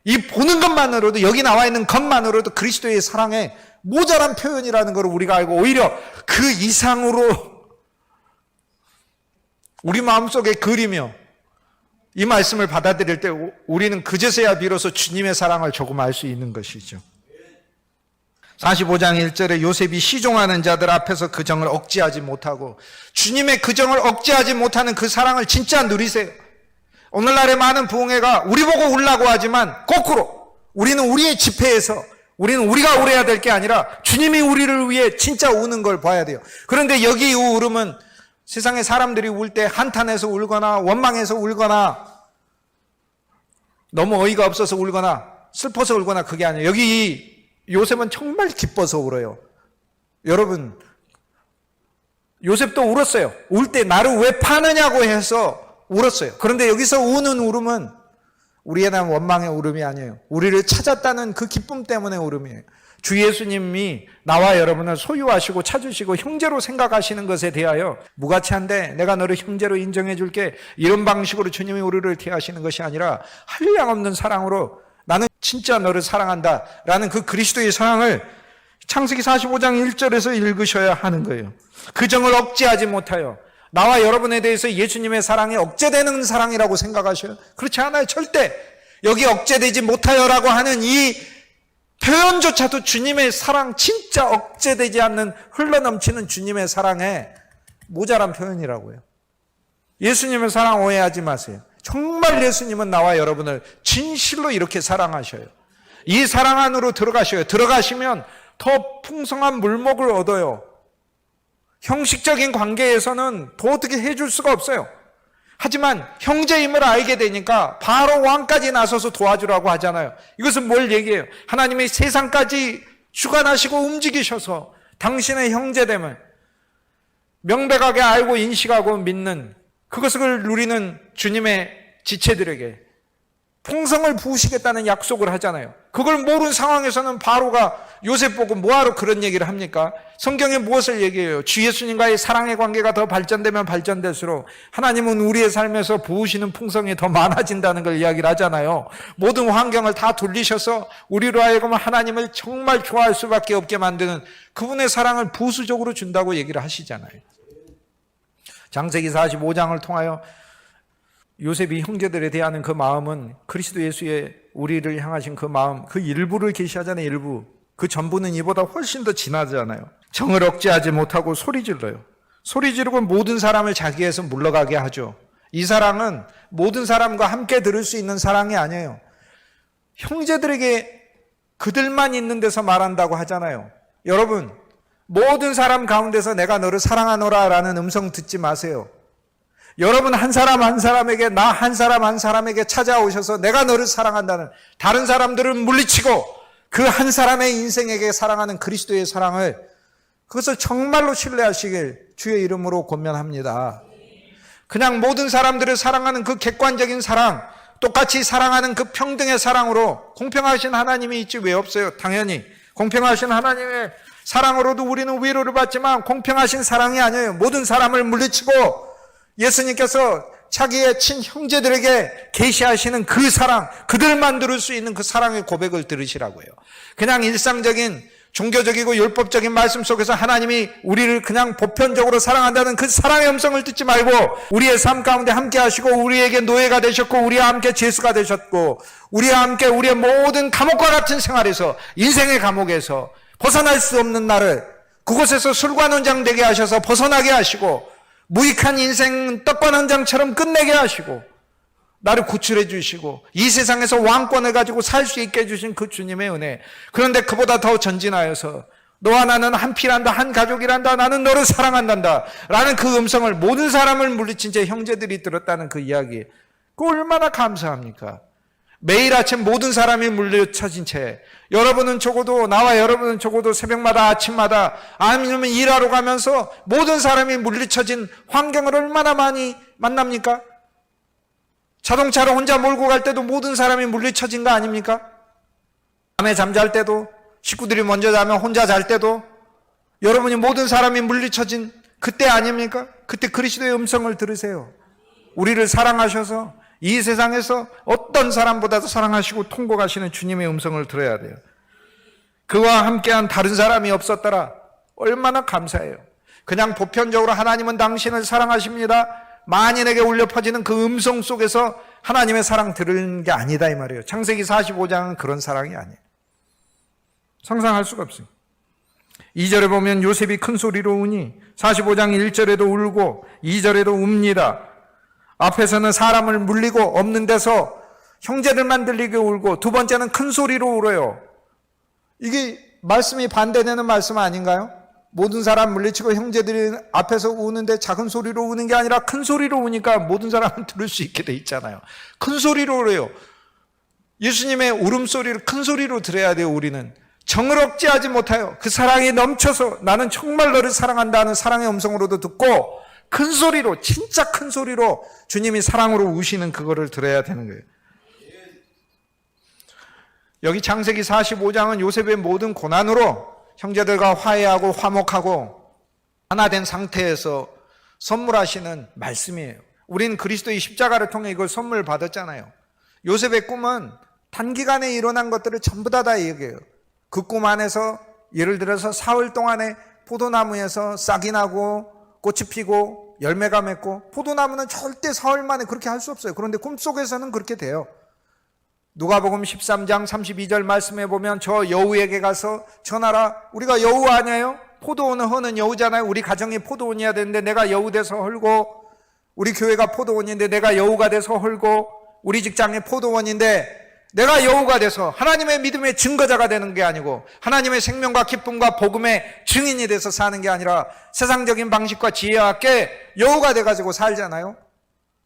이 보는 것만으로도, 여기 나와 있는 것만으로도 그리스도의 사랑의 모자란 표현이라는 걸 우리가 알고 오히려 그 이상으로 우리 마음속에 그리며 이 말씀을 받아들일 때 우리는 그제서야 비로소 주님의 사랑을 조금 알 수 있는 것이죠. 45장 1절에 요셉이 시종하는 자들 앞에서 그 정을 억제하지 못하고, 주님의 그 정을 억제하지 못하는 그 사랑을 진짜 누리세요. 오늘날의 많은 부흥회가 우리 보고 울라고 하지만 거꾸로 우리는 우리의 집회에서 우리는 우리가 울어야 될 게 아니라 주님이 우리를 위해 진짜 우는 걸 봐야 돼요. 그런데 여기 이 울음은 세상에 사람들이 울 때 한탄해서 울거나 원망해서 울거나 너무 어이가 없어서 울거나 슬퍼서 울거나 그게 아니에요. 여기 이 요셉은 정말 기뻐서 울어요. 여러분, 요셉도 울었어요. 울 때 나를 왜 파느냐고 해서 울었어요. 그런데 여기서 우는 울음은 우리에 대한 원망의 울음이 아니에요. 우리를 찾았다는 그 기쁨 때문에 울음이에요. 주 예수님이 나와 여러분을 소유하시고 찾으시고 형제로 생각하시는 것에 대하여 무가치한데 내가 너를 형제로 인정해 줄게, 이런 방식으로 주님이 우리를 대하시는 것이 아니라 한량없는 사랑으로 나는 진짜 너를 사랑한다 라는 그 그리스도의 사랑을 창세기 45장 1절에서 읽으셔야 하는 거예요. 그 정을 억제하지 못하여, 나와 여러분에 대해서 예수님의 사랑이 억제되는 사랑이라고 생각하셔요? 그렇지 않아요. 절대. 여기 억제되지 못하여라고 하는 이 표현조차도 주님의 사랑, 진짜 억제되지 않는 흘러넘치는 주님의 사랑에 모자란 표현이라고요. 예수님의 사랑 오해하지 마세요. 정말 예수님은 나와 여러분을 진실로 이렇게 사랑하셔요. 이 사랑 안으로 들어가셔요. 들어가시면 더 풍성한 물목을 얻어요. 형식적인 관계에서는 더 어떻게 해줄 수가 없어요. 하지만 형제임을 알게 되니까 바로 왕까지 나서서 도와주라고 하잖아요. 이것은 뭘 얘기해요? 하나님이 세상까지 주관하시고 움직이셔서 당신의 형제됨을 명백하게 알고 인식하고 믿는 그것을 누리는 주님의 지체들에게 풍성을 부으시겠다는 약속을 하잖아요. 그걸 모르는 상황에서는 바로가 요셉 보고 뭐하러 그런 얘기를 합니까? 성경에 무엇을 얘기해요? 주 예수님과의 사랑의 관계가 더 발전되면 발전될수록 하나님은 우리의 삶에서 부으시는 풍성이 더 많아진다는 걸 이야기를 하잖아요. 모든 환경을 다 돌리셔서 우리로 하여금 하나님을 정말 좋아할 수밖에 없게 만드는 그분의 사랑을 부수적으로 준다고 얘기를 하시잖아요. 창세기 45장을 통하여 요셉이 형제들에 대하는 그 마음은 그리스도 예수의 우리를 향하신 그 마음, 그 일부를 계시하잖아요. 일부. 그 전부는 이보다 훨씬 더 진하잖아요. 정을 억제하지 못하고 소리 질러요. 소리 지르고 모든 사람을 자기에서 물러가게 하죠. 이 사랑은 모든 사람과 함께 들을 수 있는 사랑이 아니에요. 형제들에게 그들만 있는 데서 말한다고 하잖아요. 여러분, 모든 사람 가운데서 내가 너를 사랑하노라 라는 음성 듣지 마세요. 여러분 한 사람 한 사람에게, 나 한 사람 한 사람에게 찾아오셔서 내가 너를 사랑한다는, 다른 사람들을 물리치고 그 한 사람의 인생에게 사랑하는 그리스도의 사랑을, 그것을 정말로 신뢰하시길 주의 이름으로 권면합니다. 그냥 모든 사람들을 사랑하는 그 객관적인 사랑, 똑같이 사랑하는 그 평등의 사랑으로, 공평하신 하나님이 있지 왜 없어요? 당연히 공평하신 하나님의 사랑으로도 우리는 위로를 받지만 공평하신 사랑이 아니에요. 모든 사람을 물리치고 예수님께서 자기의 친형제들에게 계시하시는 그 사랑, 그들만 들을 수 있는 그 사랑의 고백을 들으시라고요. 그냥 일상적인 종교적이고 율법적인 말씀 속에서 하나님이 우리를 그냥 보편적으로 사랑한다는 그 사랑의 음성을 듣지 말고, 우리의 삶 가운데 함께 하시고 우리에게 노예가 되셨고 우리와 함께 죄수가 되셨고 우리와 함께 우리의 모든 감옥과 같은 생활에서, 인생의 감옥에서 벗어날 수 없는 나를 그곳에서 술관원장 되게 하셔서 벗어나게 하시고 무익한 인생 떡관원장처럼 끝내게 하시고 나를 구출해 주시고 이 세상에서 왕권을 가지고 살 수 있게 해주신 그 주님의 은혜. 그런데 그보다 더 전진하여서 너와 나는 한 피란다, 한 가족이란다, 나는 너를 사랑한단다 라는 그 음성을 모든 사람을 물리친 채 형제들이 들었다는 그 이야기, 그거 얼마나 감사합니까? 매일 아침 모든 사람이 물려쳐진 채, 여러분은 적어도, 나와 여러분은 적어도 새벽마다 아침마다 아니면 일하러 가면서 모든 사람이 물리쳐진 환경을 얼마나 많이 만납니까? 자동차를 혼자 몰고 갈 때도 모든 사람이 물리쳐진 거 아닙니까? 밤에 잠잘 때도, 식구들이 먼저 자면 혼자 잘 때도 여러분이 모든 사람이 물리쳐진 그때 아닙니까? 그때 그리스도의 음성을 들으세요. 우리를 사랑하셔서 이 세상에서 어떤 사람보다도 사랑하시고 통곡하시는 주님의 음성을 들어야 돼요. 그와 함께한 다른 사람이 없었더라. 얼마나 감사해요. 그냥 보편적으로 하나님은 당신을 사랑하십니다. 만인에게 울려 퍼지는 그 음성 속에서 하나님의 사랑 들은 게 아니다 이 말이에요. 창세기 45장은 그런 사랑이 아니에요. 상상할 수가 없어요. 2절에 보면 요셉이 큰 소리로 우니 45장 1절에도 울고 2절에도 웁니다. 앞에서는 사람을 물리고 없는 데서 형제들만 들리게 울고 두 번째는 큰 소리로 울어요. 이게 말씀이 반대되는 말씀 아닌가요? 모든 사람 물리치고 형제들이 앞에서 우는데 작은 소리로 우는 게 아니라 큰 소리로 우니까 모든 사람은 들을 수 있게 돼 있잖아요. 큰 소리로 울어요. 예수님의 울음소리를 큰 소리로 들어야 돼요. 우리는 정을 억제하지 못하여 그 사랑이 넘쳐서 나는 정말 너를 사랑한다 하는 사랑의 음성으로도 듣고 큰 소리로, 진짜 큰 소리로 주님이 사랑으로 우시는 그거를 들어야 되는 거예요. 여기 창세기 45장은 요셉의 모든 고난으로 형제들과 화해하고 화목하고 하나 된 상태에서 선물하시는 말씀이에요. 우린 그리스도의 십자가를 통해 이걸 선물 받았잖아요. 요셉의 꿈은 단기간에 일어난 것들을 전부 다 얘기해요. 그 꿈 안에서 예를 들어서 사흘 동안에 포도나무에서 싹이 나고 꽃이 피고 열매가 맺고, 포도나무는 절대 사흘 만에 그렇게 할 수 없어요. 그런데 꿈속에서는 그렇게 돼요. 누가복음 13장 32절 말씀해 보면 저 여우에게 가서 전하라. 우리가 여우 아니에요? 포도원을 허는 여우잖아요. 우리 가정이 포도원이어야 되는데 내가 여우 돼서 헐고, 우리 교회가 포도원인데 내가 여우가 돼서 헐고, 우리 직장이 포도원인데 내가 여우가 돼서 하나님의 믿음의 증거자가 되는 게 아니고 하나님의 생명과 기쁨과 복음의 증인이 돼서 사는 게 아니라 세상적인 방식과 지혜와 함께 여우가 돼가지고 살잖아요.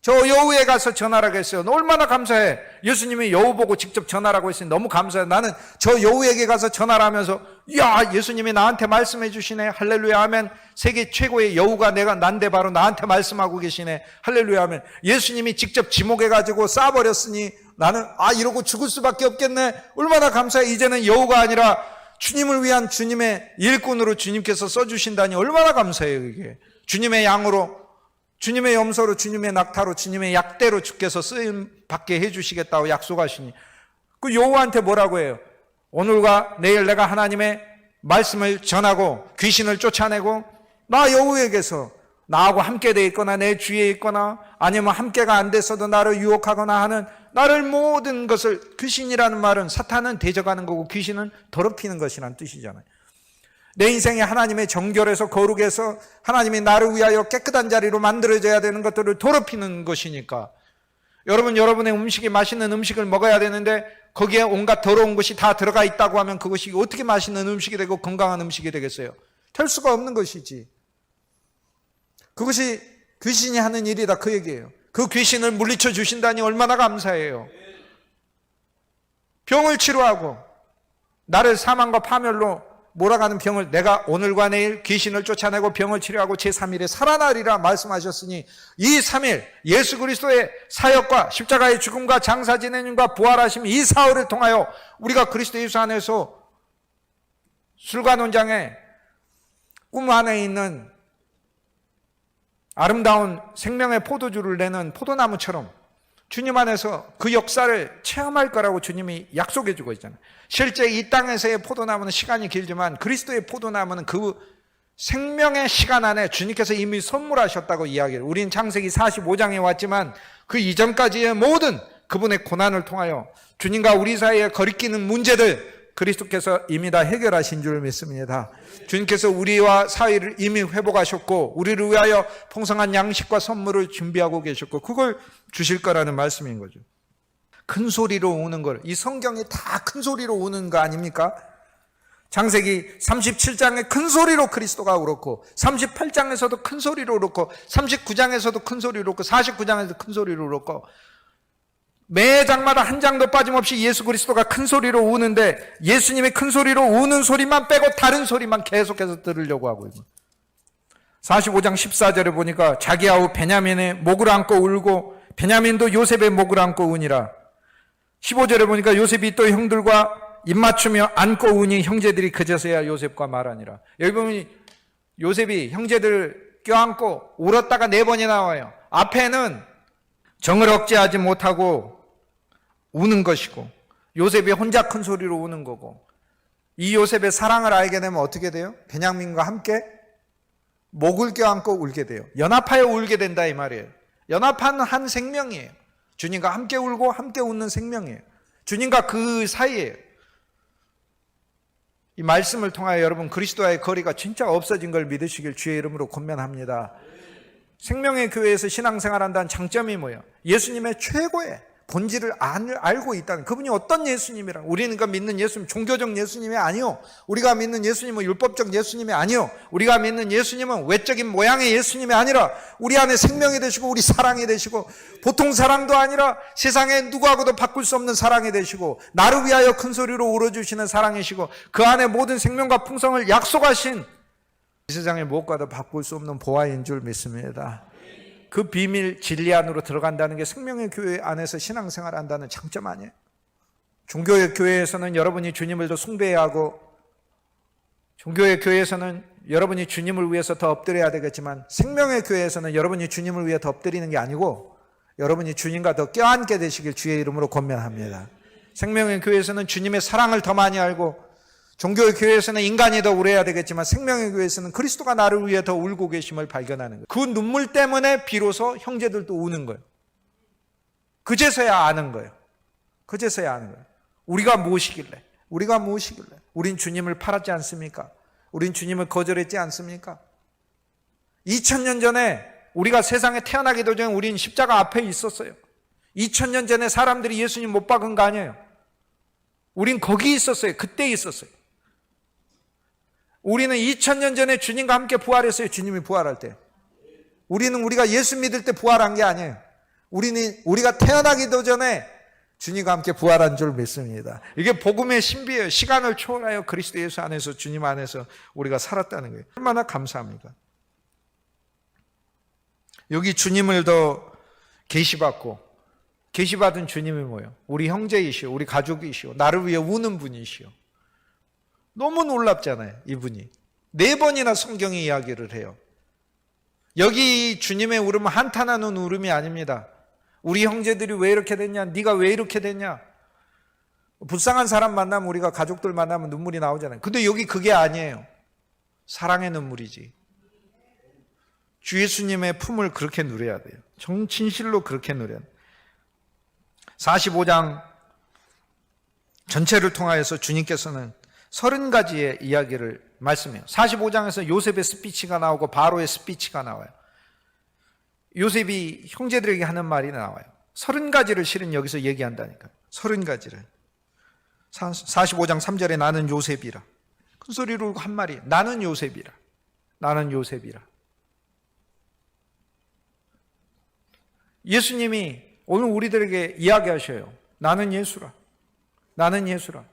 저 여우에 가서 전하라고 했어요. 얼마나 감사해. 예수님이 여우 보고 직접 전하라고 했으니 너무 감사해. 나는 저 여우에게 가서 전하라 하면서 야, 예수님이 나한테 말씀해 주시네. 할렐루야 하면 세계 최고의 여우가 난데 바로 나한테 말씀하고 계시네. 할렐루야 하면 예수님이 직접 지목해가지고 쏴버렸으니 나는 이러고 죽을 수밖에 없겠네. 얼마나 감사해. 이제는 여우가 아니라 주님을 위한 주님의 일꾼으로 주님께서 써주신다니 얼마나 감사해요. 이게 주님의 양으로, 주님의 염소로, 주님의 낙타로, 주님의 약대로 주께서 쓰임 받게 해주시겠다고 약속하시니 그 여우한테 뭐라고 해요? 오늘과 내일 내가 하나님의 말씀을 전하고 귀신을 쫓아내고 나 여우에게서 나하고 함께 돼 있거나 내 주위에 있거나 아니면 함께가 안 됐어도 나를 유혹하거나 하는 나를 모든 것을, 귀신이라는 말은 사탄은 대적하는 거고 귀신은 더럽히는 것이라는 뜻이잖아요. 내 인생에 하나님의 정결해서 거룩해서 하나님이 나를 위하여 깨끗한 자리로 만들어져야 되는 것들을 더럽히는 것이니까 여러분, 여러분의 음식이 맛있는 음식을 먹어야 되는데 거기에 온갖 더러운 것이 다 들어가 있다고 하면 그것이 어떻게 맛있는 음식이 되고 건강한 음식이 되겠어요? 될 수가 없는 것이지. 그것이 귀신이 하는 일이다 그 얘기예요. 그 귀신을 물리쳐 주신다니 얼마나 감사해요. 병을 치료하고 나를 사망과 파멸로 몰아가는 병을 내가 오늘과 내일 귀신을 쫓아내고 병을 치료하고 제3일에 살아나리라 말씀하셨으니 이 3일 예수 그리스도의 사역과 십자가의 죽음과 장사 지내님과 부활하심 이 사흘을 통하여 우리가 그리스도 예수 안에서 술과 논장에 꿈 안에 있는 아름다운 생명의 포도주를 내는 포도나무처럼 주님 안에서 그 역사를 체험할 거라고 주님이 약속해 주고 있잖아요. 실제 이 땅에서의 포도나무는 시간이 길지만 그리스도의 포도나무는 그 생명의 시간 안에 주님께서 이미 선물하셨다고 이야기를, 우린 창세기 45장에 왔지만 그 이전까지의 모든 그분의 고난을 통하여 주님과 우리 사이에 거리끼는 문제들 그리스도께서 이미 다 해결하신 줄 믿습니다. 주님께서 우리와 사이를 이미 회복하셨고 우리를 위하여 풍성한 양식과 선물을 준비하고 계셨고 그걸 주실 거라는 말씀인 거죠. 큰 소리로 우는 걸, 이 성경이 다 큰 소리로 우는 거 아닙니까? 창세기 37장에 큰 소리로 그리스도가 울었고 38장에서도 큰 소리로 울었고 39장에서도 큰 소리로 울었고 49장에서도 큰 소리로 울었고 매 장마다 한 장도 빠짐없이 예수 그리스도가 큰 소리로 우는데 예수님이 큰 소리로 우는 소리만 빼고 다른 소리만 계속해서 들으려고 하고 있고 45장 14절에 보니까 자기 아우 베냐민의 목을 안고 울고 베냐민도 요셉의 목을 안고 우니라. 15절에 보니까 요셉이 또 형들과 입맞추며 안고 우니 형제들이 그제서야 요셉과 말하니라. 여기 보면 요셉이 형제들 껴안고 울었다가 4번이 나와요. 앞에는 정을 억제하지 못하고 우는 것이고, 요셉이 혼자 큰 소리로 우는 거고, 이 요셉의 사랑을 알게 되면 어떻게 돼요? 베냐민과 함께 목을 껴안고 울게 돼요. 연합하여 울게 된다 이 말이에요. 연합한 한 생명이에요. 주님과 함께 울고 함께 웃는 생명이에요. 주님과 그 사이에요. 이 말씀을 통하여 여러분 그리스도와의 거리가 진짜 없어진 걸 믿으시길 주의 이름으로 권면합니다. 생명의 교회에서 신앙생활한다는 장점이 뭐예요? 예수님의 최고의 본질을 알고 있다는, 그분이 어떤 예수님이라. 우리가 믿는 예수님 종교적 예수님이 아니요, 우리가 믿는 예수님은 율법적 예수님이 아니요, 우리가 믿는 예수님은 외적인 모양의 예수님이 아니라 우리 안에 생명이 되시고 우리 사랑이 되시고, 보통 사랑도 아니라 세상에 누구하고도 바꿀 수 없는 사랑이 되시고, 나를 위하여 큰 소리로 울어주시는 사랑이시고, 그 안에 모든 생명과 풍성을 약속하신, 이 세상의 무엇과도 바꿀 수 없는 보화인 줄 믿습니다. 그 비밀 진리 안으로 들어간다는 게 생명의 교회 안에서 신앙생활 한다는 장점 아니에요? 종교의 교회에서는 여러분이 주님을 더 숭배해야 하고, 종교의 교회에서는 여러분이 주님을 위해서 더 엎드려야 되겠지만, 생명의 교회에서는 여러분이 주님을 위해 더 엎드리는 게 아니고 여러분이 주님과 더 껴안게 되시길 주의 이름으로 권면합니다. 생명의 교회에서는 주님의 사랑을 더 많이 알고, 종교의 교회에서는 인간이 더 울어야 되겠지만 생명의 교회에서는 그리스도가 나를 위해 더 울고 계심을 발견하는 거예요. 그 눈물 때문에 비로소 형제들도 우는 거예요. 그제서야 아는 거예요. 그제서야 아는 거예요. 우리가 무엇이길래, 우린 주님을 팔았지 않습니까? 우린 주님을 거절했지 않습니까? 2000년 전에 우리가 세상에 태어나기도 전에 우린 십자가 앞에 있었어요. 2000년 전에 사람들이 예수님 못 박은 거 아니에요. 우린 거기 있었어요. 그때 있었어요. 우리는 2000년 전에 주님과 함께 부활했어요. 주님이 부활할 때. 우리가 예수 믿을 때 부활한 게 아니에요. 우리가 태어나기도 전에 주님과 함께 부활한 줄 믿습니다. 이게 복음의 신비예요. 시간을 초월하여 그리스도 예수 안에서, 주님 안에서 우리가 살았다는 거예요. 얼마나 감사합니까? 여기 주님을 더 계시받은 주님이 뭐예요? 우리 형제이시오, 우리 가족이시오, 나를 위해 우는 분이시오. 너무 놀랍잖아요. 이분이 4번이나 성경이 이야기를 해요. 여기 주님의 울음은 한탄하는 울음이 아닙니다. 우리 형제들이 왜 이렇게 됐냐, 네가 왜 이렇게 됐냐. 불쌍한 사람 만나면, 우리가 가족들 만나면 눈물이 나오잖아요. 근데 여기 그게 아니에요. 사랑의 눈물이지. 주 예수님의 품을 그렇게 누려야 돼요. 정진실로 그렇게 누려야 돼요. 45장 전체를 통하여서 주님께서는 30가지의 이야기를 말씀해요. 45장에서 요셉의 스피치가 나오고 바로의 스피치가 나와요. 요셉이 형제들에게 하는 말이 나와요. 30가지를 실은 여기서 얘기한다니까요. 30가지를. 45장 3절에 나는 요셉이라. 큰 소리로 울고 한 말이, 나는 요셉이라. 나는 요셉이라. 예수님이 오늘 우리들에게 이야기하셔요. 나는 예수라. 나는 예수라.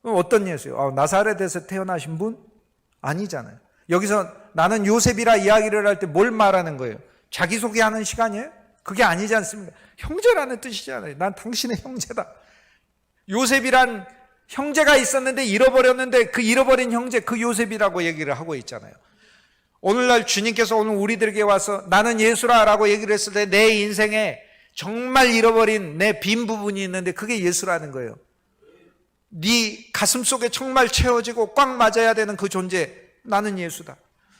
어떤 예수요? 나사렛에서 태어나신 분? 아니잖아요. 여기서 나는 요셉이라 이야기를 할 때 뭘 말하는 거예요? 자기소개하는 시간이에요? 그게 아니지 않습니까? 형제라는 뜻이잖아요. 난 당신의 형제다. 요셉이란 형제가 있었는데 잃어버렸는데, 그 잃어버린 형제, 그 요셉이라고 얘기를 하고 있잖아요. 오늘날 주님께서 오늘 우리들에게 와서 나는 예수라 라고 얘기를 했을 때 내 인생에 정말 잃어버린 내 빈 부분이 있는데 그게 예수라는 거예요. 네 가슴 속에 정말 채워지고 꽉 맞아야 되는 그 존재, 나는 예수다.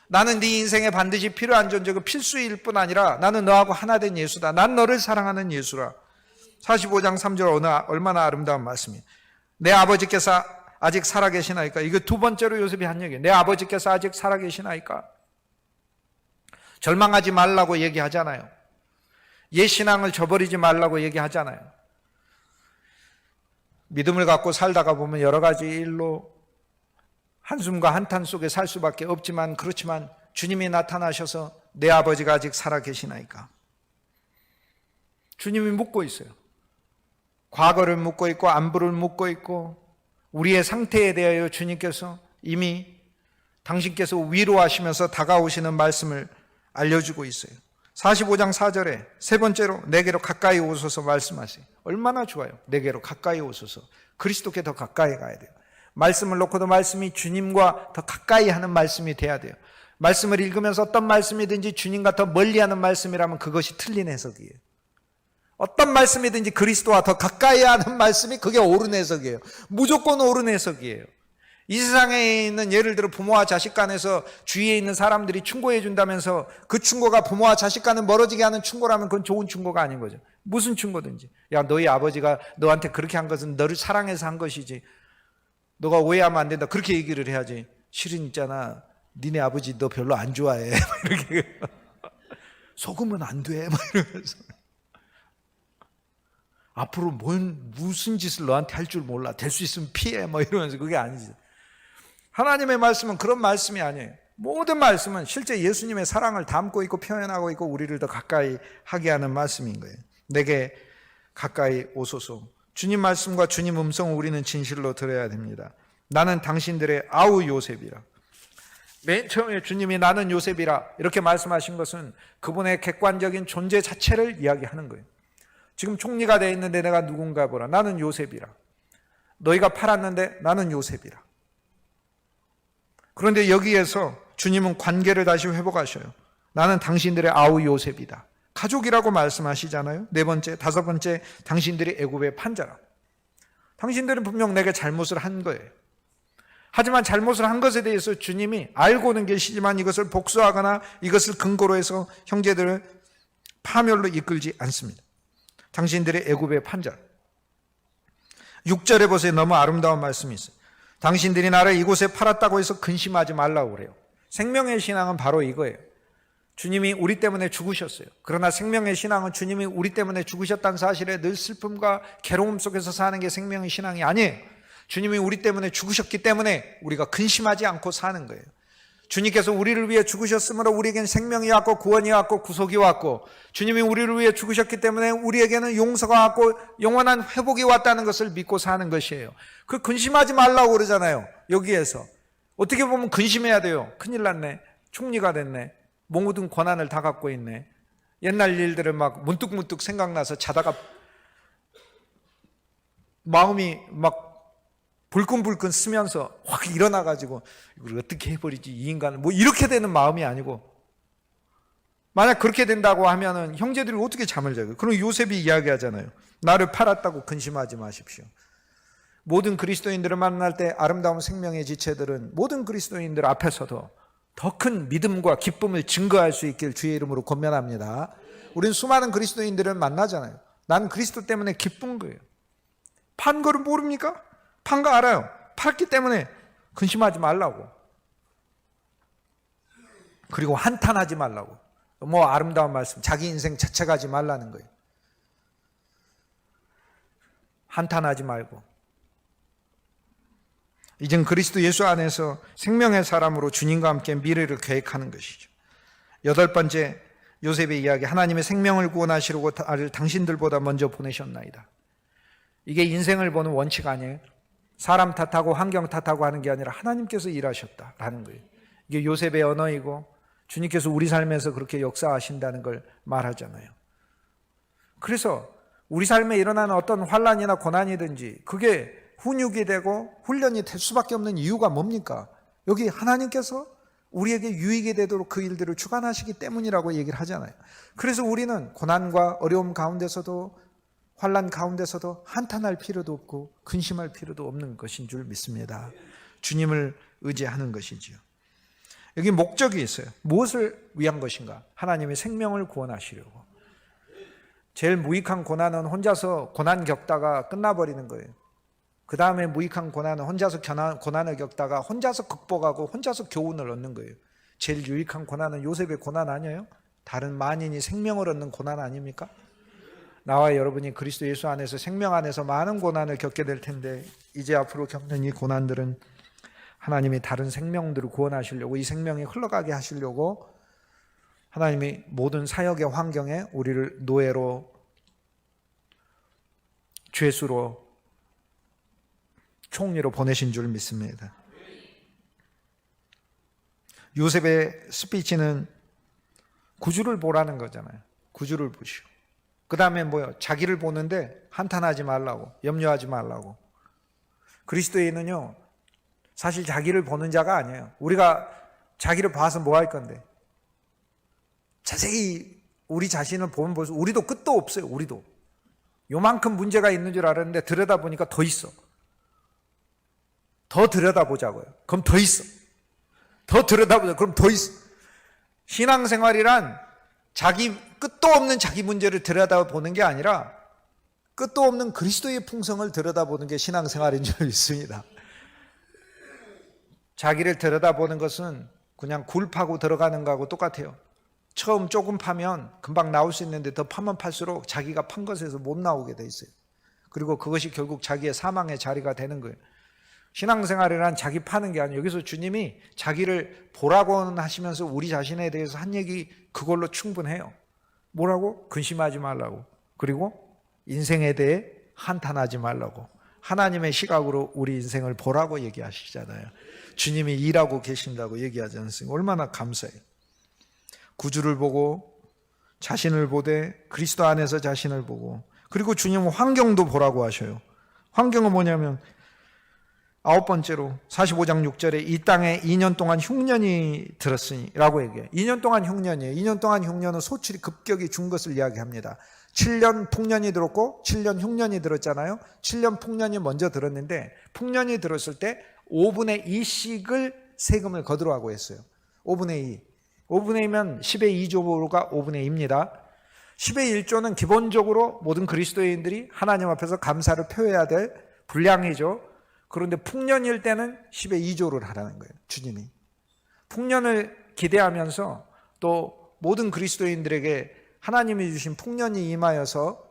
나는 네 인생에 반드시 필요한 존재고 필수일 뿐 아니라 나는 너하고 하나 된 예수다. 난 너를 사랑하는 예수라. 45장 3절 얼마나 아름다운 말씀이에요. 내 아버지께서 아직 살아계시나이까. 이거 두 번째로 요셉이 한 얘기예요. 내 아버지께서 아직 살아계시나이까. 절망하지 말라고 얘기하잖아요. 옛 신앙을 저버리지 말라고 얘기하잖아요. 믿음을 갖고 살다가 보면 여러 가지 일로 한숨과 한탄 속에 살 수밖에 없지만, 그렇지만 주님이 나타나셔서 내 아버지가 아직 살아계시나이까. 주님이 묻고 있어요. 과거를 묻고 있고 안부를 묻고 있고, 우리의 상태에 대하여 주님께서 이미 당신께서 위로하시면서 다가오시는 말씀을 알려주고 있어요. 45장 4절에 세 번째로 내게로 가까이 오소서 말씀하세요. 얼마나 좋아요. 내게로 가까이 오소서. 그리스도께 더 가까이 가야 돼요. 말씀을 놓고도 말씀이 주님과 더 가까이 하는 말씀이 돼야 돼요. 말씀을 읽으면서 어떤 말씀이든지 주님과 더 멀리하는 말씀이라면 그것이 틀린 해석이에요. 어떤 말씀이든지 그리스도와 더 가까이 하는 말씀이 그게 옳은 해석이에요. 무조건 옳은 해석이에요. 이 세상에 있는 예를 들어 부모와 자식 간에서 주위에 있는 사람들이 충고해 준다면서 그 충고가 부모와 자식 간을 멀어지게 하는 충고라면 그건 좋은 충고가 아닌 거죠. 무슨 충고든지. 야, 너희 아버지가 너한테 그렇게 한 것은 너를 사랑해서 한 것이지. 너가 오해하면 안 된다. 그렇게 얘기를 해야지. 실은 있잖아. 니네 아버지 너 별로 안 좋아해. 이렇게. 속으면 안 돼. 이러면서. 앞으로 무슨 짓을 너한테 할 줄 몰라. 될 수 있으면 피해. 이러면서. 그게 아니지. 하나님의 말씀은 그런 말씀이 아니에요. 모든 말씀은 실제 예수님의 사랑을 담고 있고 표현하고 있고 우리를 더 가까이 하게 하는 말씀인 거예요. 내게 가까이 오소서. 주님 말씀과 주님 음성을 우리는 진실로 들어야 됩니다. 나는 당신들의 아우 요셉이라. 맨 처음에 주님이 나는 요셉이라 이렇게 말씀하신 것은 그분의 객관적인 존재 자체를 이야기하는 거예요. 지금 총리가 되어 있는데 내가 누군가 보라. 나는 요셉이라. 너희가 팔았는데 나는 요셉이라. 그런데 여기에서 주님은 관계를 다시 회복하셔요. 나는 당신들의 아우 요셉이다. 가족이라고 말씀하시잖아요. 네 번째, 다섯 번째, 당신들이 애굽의 판자라. 당신들은 분명 내게 잘못을 한 거예요. 하지만 잘못을 한 것에 대해서 주님이 알고는 계시지만 이것을 복수하거나 이것을 근거로 해서 형제들을 파멸로 이끌지 않습니다. 당신들의 애굽의 판자라. 6절에 보세요. 너무 아름다운 말씀이 있어요. 당신들이 나를 이곳에 팔았다고 해서 근심하지 말라고 그래요. 생명의 신앙은 바로 이거예요. 주님이 우리 때문에 죽으셨어요. 그러나 생명의 신앙은 주님이 우리 때문에 죽으셨다는 사실에 늘 슬픔과 괴로움 속에서 사는 게 생명의 신앙이 아니에요. 주님이 우리 때문에 죽으셨기 때문에 우리가 근심하지 않고 사는 거예요. 주님께서 우리를 위해 죽으셨으므로 우리에게는 생명이 왔고 구원이 왔고 구속이 왔고, 주님이 우리를 위해 죽으셨기 때문에 우리에게는 용서가 왔고 영원한 회복이 왔다는 것을 믿고 사는 것이에요. 그 근심하지 말라고 그러잖아요. 여기에서 어떻게 보면 근심해야 돼요. 큰일 났네. 총리가 됐네. 모든 권한을 다 갖고 있네. 옛날 일들을 막 문득문득 생각나서 자다가 마음이 막 불끈불끈 쓰면서 확 일어나가지고 이걸 어떻게 해버리지 이 인간을, 이렇게 되는 마음이 아니고, 만약 그렇게 된다고 하면은 형제들이 어떻게 잠을 자요? 그럼 요셉이 이야기하잖아요. 나를 팔았다고 근심하지 마십시오. 모든 그리스도인들을 만날 때 아름다운 생명의 지체들은 모든 그리스도인들 앞에서도 더 큰 믿음과 기쁨을 증거할 수 있길 주의 이름으로 권면합니다. 우리는 수많은 그리스도인들을 만나잖아요. 난 그리스도 때문에 기쁜 거예요. 판 거를 모릅니까? 판 거 알아요. 팔기 때문에 근심하지 말라고. 그리고 한탄하지 말라고. 아름다운 말씀, 자기 인생 자책하지 말라는 거예요. 한탄하지 말고. 이젠 그리스도 예수 안에서 생명의 사람으로 주님과 함께 미래를 계획하는 것이죠. 여덟 번째, 요셉의 이야기. 하나님의 생명을 구원하시려고 나를 당신들보다 먼저 보내셨나이다. 이게 인생을 보는 원칙 아니에요? 사람 탓하고 환경 탓하고 하는 게 아니라 하나님께서 일하셨다라는 거예요. 이게 요셉의 언어이고 주님께서 우리 삶에서 그렇게 역사하신다는 걸 말하잖아요. 그래서 우리 삶에 일어나는 어떤 환난이나 고난이든지 그게 훈육이 되고 훈련이 될 수밖에 없는 이유가 뭡니까? 여기 하나님께서 우리에게 유익이 되도록 그 일들을 주관하시기 때문이라고 얘기를 하잖아요. 그래서 우리는 고난과 어려움 가운데서도, 환난 가운데서도 한탄할 필요도 없고 근심할 필요도 없는 것인 줄 믿습니다. 주님을 의지하는 것이지요. 여기 목적이 있어요. 무엇을 위한 것인가? 하나님의 생명을 구원하시려고. 제일 무익한 고난은 혼자서 고난 겪다가 끝나버리는 거예요. 그 다음에 무익한 고난은 혼자서 고난을 겪다가 혼자서 극복하고 혼자서 교훈을 얻는 거예요. 제일 유익한 고난은 요셉의 고난 아니에요? 다른 만인이 생명을 얻는 고난 아닙니까? 나와 여러분이 그리스도 예수 안에서 생명 안에서 많은 고난을 겪게 될 텐데, 이제 앞으로 겪는 이 고난들은 하나님이 다른 생명들을 구원하시려고, 이 생명이 흘러가게 하시려고 하나님이 모든 사역의 환경에 우리를 노예로, 죄수로, 총리로 보내신 줄 믿습니다. 요셉의 스피치는 구주를 보라는 거잖아요. 구주를 보시오. 그 다음에 뭐요? 자기를 보는데 한탄하지 말라고, 염려하지 말라고. 그리스도인은요, 사실 자기를 보는 자가 아니에요. 우리가 자기를 봐서 뭐 할 건데? 자세히 우리 자신을 보면 볼수록 우리도 끝도 없어요. 우리도 요만큼 문제가 있는 줄 알았는데 들여다보니까 더 있어. 더 들여다보자고요. 그럼 더 있어. 더 들여다보자. 그럼 더 있어. 신앙생활이란 자기 끝도 없는 자기 문제를 들여다보는 게 아니라 끝도 없는 그리스도의 풍성을 들여다보는 게 신앙생활인 줄 믿습니다. 자기를 들여다보는 것은 그냥 굴 파고 들어가는 거하고 똑같아요. 처음 조금 파면 금방 나올 수 있는데 더 파면 팔수록 자기가 판 것에서 못 나오게 돼 있어요. 그리고 그것이 결국 자기의 사망의 자리가 되는 거예요. 신앙생활이란 자기 파는 게 아니에요. 여기서 주님이 자기를 보라고는 하시면서 우리 자신에 대해서 한 얘기 그걸로 충분해요. 뭐라고? 근심하지 말라고. 그리고 인생에 대해 한탄하지 말라고. 하나님의 시각으로 우리 인생을 보라고 얘기하시잖아요. 주님이 일하고 계신다고 얘기하지 않습니까? 얼마나 감사해요. 구주를 보고 자신을 보되 그리스도 안에서 자신을 보고, 그리고 주님은 환경도 보라고 하셔요. 환경은 뭐냐면 9번째로 45장 6절에 이 땅에 2년 동안 흉년이 들었으니 라고 얘기해요. 2년 동안 흉년이에요. 2년 동안 흉년은 소출이 급격히 준 것을 이야기합니다. 7년 풍년이 들었고 7년 흉년이 들었잖아요. 7년 풍년이 먼저 들었는데 풍년이 들었을 때 5분의 2씩을 세금을 거두라고 했어요. 5분의 2. 5분의 2면 10의 2조가 5분의 2입니다. 10의 1조는 기본적으로 모든 그리스도인들이 하나님 앞에서 감사를 표해야 될 분량이죠. 그런데 풍년일 때는 10의 2조를 하라는 거예요. 주님이. 풍년을 기대하면서 또 모든 그리스도인들에게 하나님이 주신 풍년이 임하여서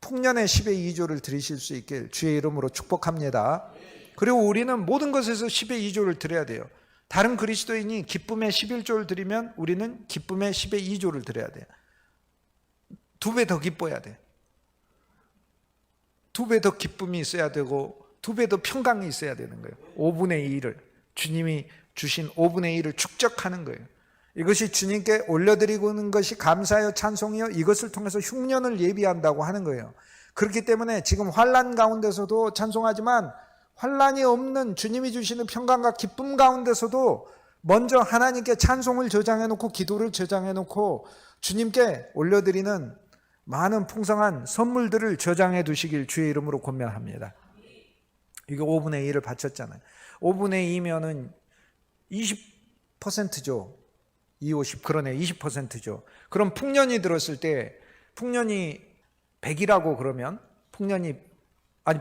풍년의 10의 2조를 드리실 수 있길 주의 이름으로 축복합니다. 그리고 우리는 모든 것에서 10의 2조를 드려야 돼요. 다른 그리스도인이 기쁨의 11조를 드리면 우리는 기쁨의 10의 2조를 드려야 돼요. 2배 더 기뻐야 돼. 2배 더 기쁨이 있어야 되고 2배 더 평강이 있어야 되는 거예요. 5분의 2를 주님이 주신 5분의 1을 축적하는 거예요. 이것이 주님께 올려드리고 있는 것이 감사요 찬송이요, 이것을 통해서 흉년을 예비한다고 하는 거예요. 그렇기 때문에 지금 환난 가운데서도 찬송하지만 환난이 없는 주님이 주시는 평강과 기쁨 가운데서도 먼저 하나님께 찬송을 저장해 놓고 기도를 저장해 놓고 주님께 올려드리는 많은 풍성한 선물들을 저장해 두시길 주의 이름으로 권면합니다. 이게 5분의 1을 바쳤잖아요. 5분의 2면은 20%죠. 2, 50, 그러네. 20%죠. 그럼 풍년이 들었을 때 풍년이 100이라고 그러면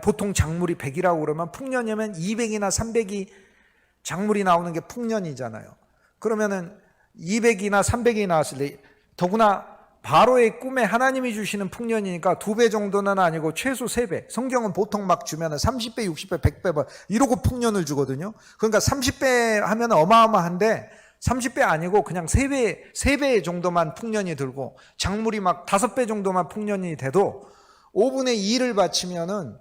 보통 작물이 100이라고 그러면 풍년이면 200이나 300이 작물이 나오는 게 풍년이잖아요. 그러면은 200이나 300이 나왔을 때 더구나 바로의 꿈에 하나님이 주시는 풍년이니까 2배 정도는 아니고 최소 3배. 성경은 보통 막 주면은 30배, 60배, 100배 이러고 풍년을 주거든요. 그러니까 30배 하면 어마어마한데 30배 아니고 그냥 3배 정도만 풍년이 들고 작물이 막 5배 정도만 풍년이 돼도 5분의 2를 바치면은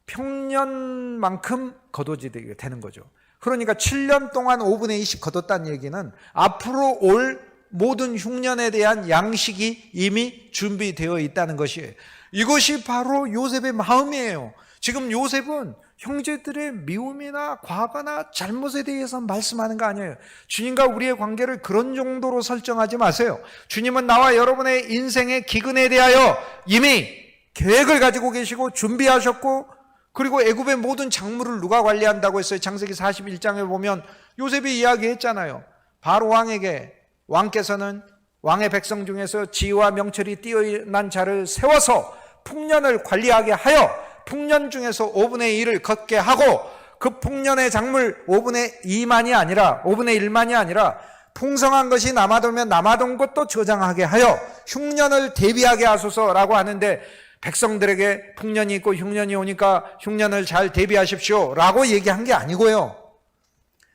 평년만큼 거둬지게 되는 거죠. 그러니까 7년 동안 5분의 2씩 거뒀다는 얘기는 앞으로 올 모든 흉년에 대한 양식이 이미 준비되어 있다는 것이에요. 이것이 바로 요셉의 마음이에요. 지금 요셉은 형제들의 미움이나 과거나 잘못에 대해서 말씀하는 거 아니에요. 주님과 우리의 관계를 그런 정도로 설정하지 마세요. 주님은 나와 여러분의 인생의 기근에 대하여 이미 계획을 가지고 계시고 준비하셨고, 그리고 애굽의 모든 작물을 누가 관리한다고 했어요? 창세기 41장에 보면 요셉이 이야기했잖아요. 바로 왕께서는 왕의 백성 중에서 지혜와 명철이 뛰어난 자를 세워서 풍년을 관리하게 하여 풍년 중에서 5분의 1을 걷게 하고, 그 풍년의 작물 5분의 2만이 아니라 5분의 1만이 아니라 풍성한 것이 남아돌면 남아돈 것도 저장하게 하여 흉년을 대비하게 하소서라고 하는데, 백성들에게 풍년이 있고 흉년이 오니까 흉년을 잘 대비하십시오 라고 얘기한 게 아니고요,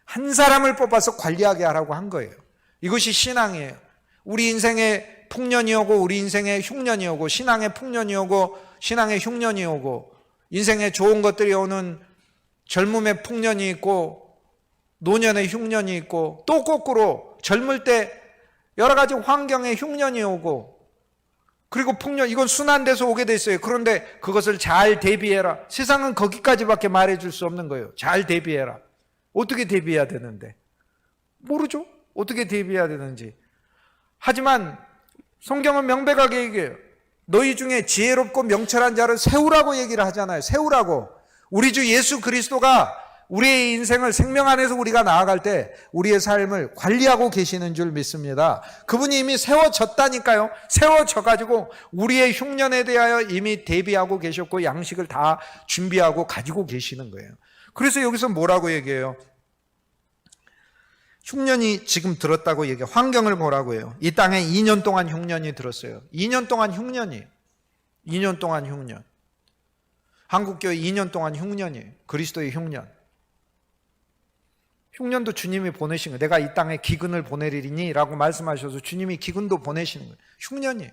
한 사람을 뽑아서 관리하게 하라고 한 거예요. 이것이 신앙이에요. 우리 인생에 풍년이 오고 우리 인생에 흉년이 오고, 신앙에 풍년이 오고 신앙에 흉년이 오고, 인생에 좋은 것들이 오는 젊음의 풍년이 있고 노년에 흉년이 있고 또 거꾸로 젊을 때 여러 가지 환경에 흉년이 오고 그리고 풍년, 이건 순환돼서 오게 돼 있어요. 그런데 그것을 잘 대비해라. 세상은 거기까지밖에 말해줄 수 없는 거예요. 잘 대비해라. 어떻게 대비해야 되는데? 모르죠. 어떻게 대비해야 되는지. 하지만 성경은 명백하게 얘기해요. 너희 중에 지혜롭고 명철한 자를 세우라고 얘기를 하잖아요. 세우라고. 우리 주 예수 그리스도가 우리의 인생을 생명 안에서 우리가 나아갈 때 우리의 삶을 관리하고 계시는 줄 믿습니다. 그분이 이미 세워졌다니까요. 세워져가지고 우리의 흉년에 대하여 이미 대비하고 계셨고 양식을 다 준비하고 가지고 계시는 거예요. 그래서 여기서 뭐라고 얘기해요? 흉년이 지금 들었다고 얘기해요. 환경을 뭐라고 해요? 이 땅에 2년 동안 흉년이 들었어요. 2년 동안 흉년이에요. 2년 동안 흉년. 한국교회 2년 동안 흉년이에요. 그리스도의 흉년. 흉년도 주님이 보내신 거예요. 내가 이 땅에 기근을 보내리니 라고 말씀하셔서 주님이 기근도 보내시는 거예요. 흉년이에요.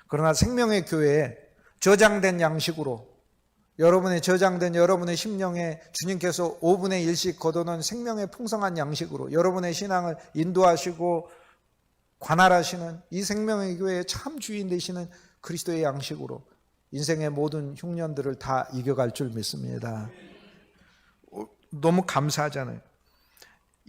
그러나 생명의 교회에 저장된 양식으로 여러분의 저장된 여러분의 심령에 주님께서 5분의 1씩 걷어놓은 생명의 풍성한 양식으로 여러분의 신앙을 인도하시고 관할하시는 이 생명의 교회의 참 주인 되시는 그리스도의 양식으로 인생의 모든 흉년들을 다 이겨갈 줄 믿습니다. 너무 감사하잖아요.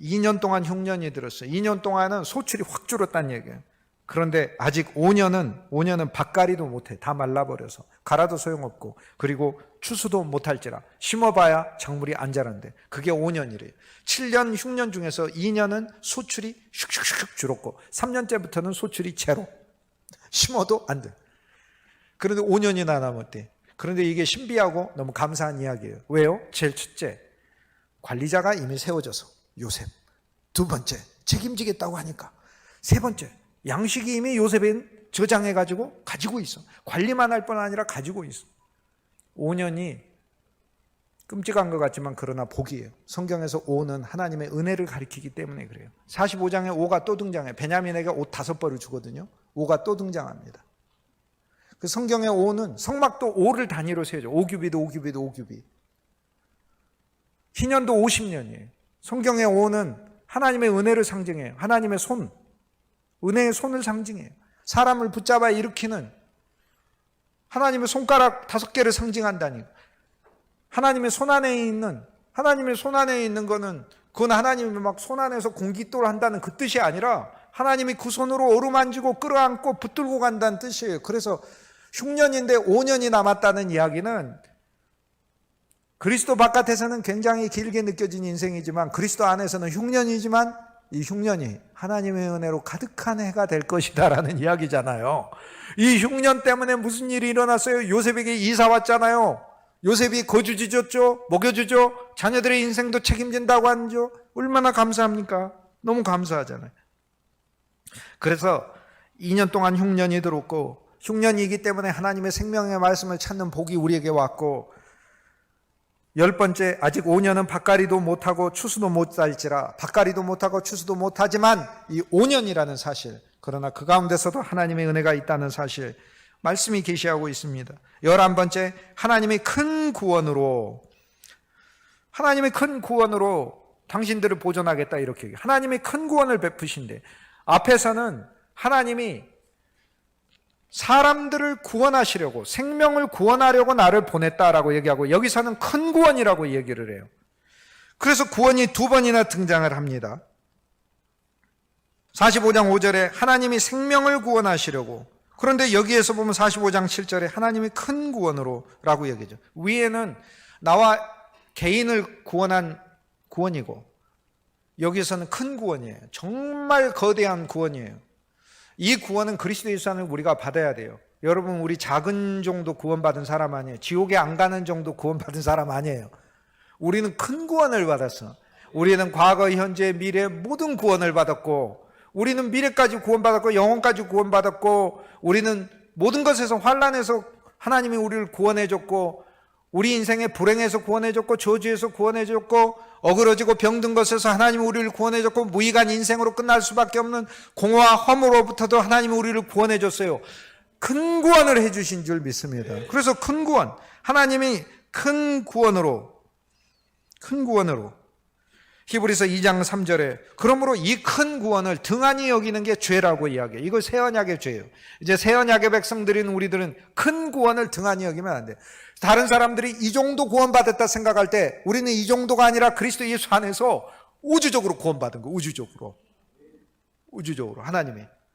2년 동안 흉년이 들었어요. 2년 동안은 소출이 확 줄었다는 얘기예요. 그런데 아직 5년은 밭갈이도 못해. 다 말라버려서 갈아도 소용없고 그리고 추수도 못할지라 심어봐야 작물이 안 자란대. 그게 5년이래요. 7년 흉년 중에서 2년은 소출이 슉슉슉 줄었고 3년째부터는 소출이 제로. 심어도 안 돼. 그런데 5년이나 남았대. 그런데 이게 신비하고 너무 감사한 이야기예요. 왜요? 제일 첫째, 관리자가 이미 세워져서 요셉. 두 번째, 책임지겠다고 하니까. 세 번째, 양식이 이미 요셉은 저장해가지고 가지고 있어. 관리만 할 뿐 아니라 가지고 있어. 5년이 끔찍한 것 같지만 그러나 복이에요. 성경에서 5는 하나님의 은혜를 가리키기 때문에 그래요. 45장에 5가 또 등장해요. 베냐민에게 옷 5벌을 주거든요. 5가 또 등장합니다. 그 성경의 5는 성막도 5를 단위로 세워져. 5규비도 5규비도 5규비. 희년도 50년이에요. 성경의 5는 하나님의 은혜를 상징해요. 하나님의 손, 은혜의 손을 상징해요. 사람을 붙잡아 일으키는 하나님의 손가락 5개를 상징한다니. 하나님의 손 안에 있는 거는 그건 하나님이 막 손 안에서 공깃돌 한다는 그 뜻이 아니라 하나님이 그 손으로 어루만지고 끌어안고 붙들고 간다는 뜻이에요. 그래서 흉년인데 5년이 남았다는 이야기는 그리스도 바깥에서는 굉장히 길게 느껴진 인생이지만 그리스도 안에서는 흉년이지만 이 흉년이 하나님의 은혜로 가득한 해가 될 것이다라는 이야기잖아요. 이 흉년 때문에 무슨 일이 일어났어요? 요셉에게 이사 왔잖아요. 요셉이 거주지 줬죠. 먹여주죠. 자녀들의 인생도 책임진다고 하죠. 얼마나 감사합니까? 너무 감사하잖아요. 그래서 2년 동안 흉년이 들었고 흉년이기 때문에 하나님의 생명의 말씀을 찾는 복이 우리에게 왔고 10번째, 아직 5년은 밭갈이도 못하고 추수도 못할지라. 밭갈이도 못하고 추수도 못하지만 이 5년이라는 사실, 그러나 그 가운데서도 하나님의 은혜가 있다는 사실 말씀이 계시하고 있습니다. 11번째, 하나님의 큰 구원으로 당신들을 보존하겠다 이렇게 얘기해요. 하나님의 큰 구원을 베푸신대. 앞에서는 하나님이 사람들을 구원하시려고, 생명을 구원하려고 나를 보냈다라고 얘기하고 여기서는 큰 구원이라고 얘기를 해요. 그래서 구원이 2번이나 등장을 합니다. 45장 5절에 하나님이 생명을 구원하시려고, 그런데 여기에서 보면 45장 7절에 하나님이 큰 구원으로 라고 얘기죠. 위에는 나와 개인을 구원한 구원이고 여기에서는 큰 구원이에요. 정말 거대한 구원이에요. 이 구원은 그리스도 예수 안에 우리가 받아야 돼요. 여러분, 우리 작은 정도 구원받은 사람 아니에요. 지옥에 안 가는 정도 구원받은 사람 아니에요. 우리는 큰 구원을 받았어. 우리는 과거, 현재, 미래 모든 구원을 받았고, 우리는 미래까지 구원받았고 영혼까지 구원받았고, 우리는 모든 것에서 환난에서 하나님이 우리를 구원해줬고, 우리 인생의 불행에서 구원해줬고, 저주에서 구원해줬고, 어그러지고 병든 것에서 하나님이 우리를 구원해줬고, 무의간 인생으로 끝날 수밖에 없는 공허와 험으로부터도 하나님이 우리를 구원해줬어요. 큰 구원을 해주신 줄 믿습니다. 그래서 큰 구원, 하나님이 큰 구원으로 히브리서 2장 3절에 그러므로 이 큰 구원을 등한히 여기는 게 죄라고 이야기해요. 이거 새 언약의 죄예요. 이제 새 언약의 백성들인 우리들은 큰 구원을 등한히 여기면 안 돼요. 다른 사람들이 이 정도 구원받았다 생각할 때 우리는 이 정도가 아니라 그리스도 예수 안에서 우주적으로 구원받은 거예요. 우주적으로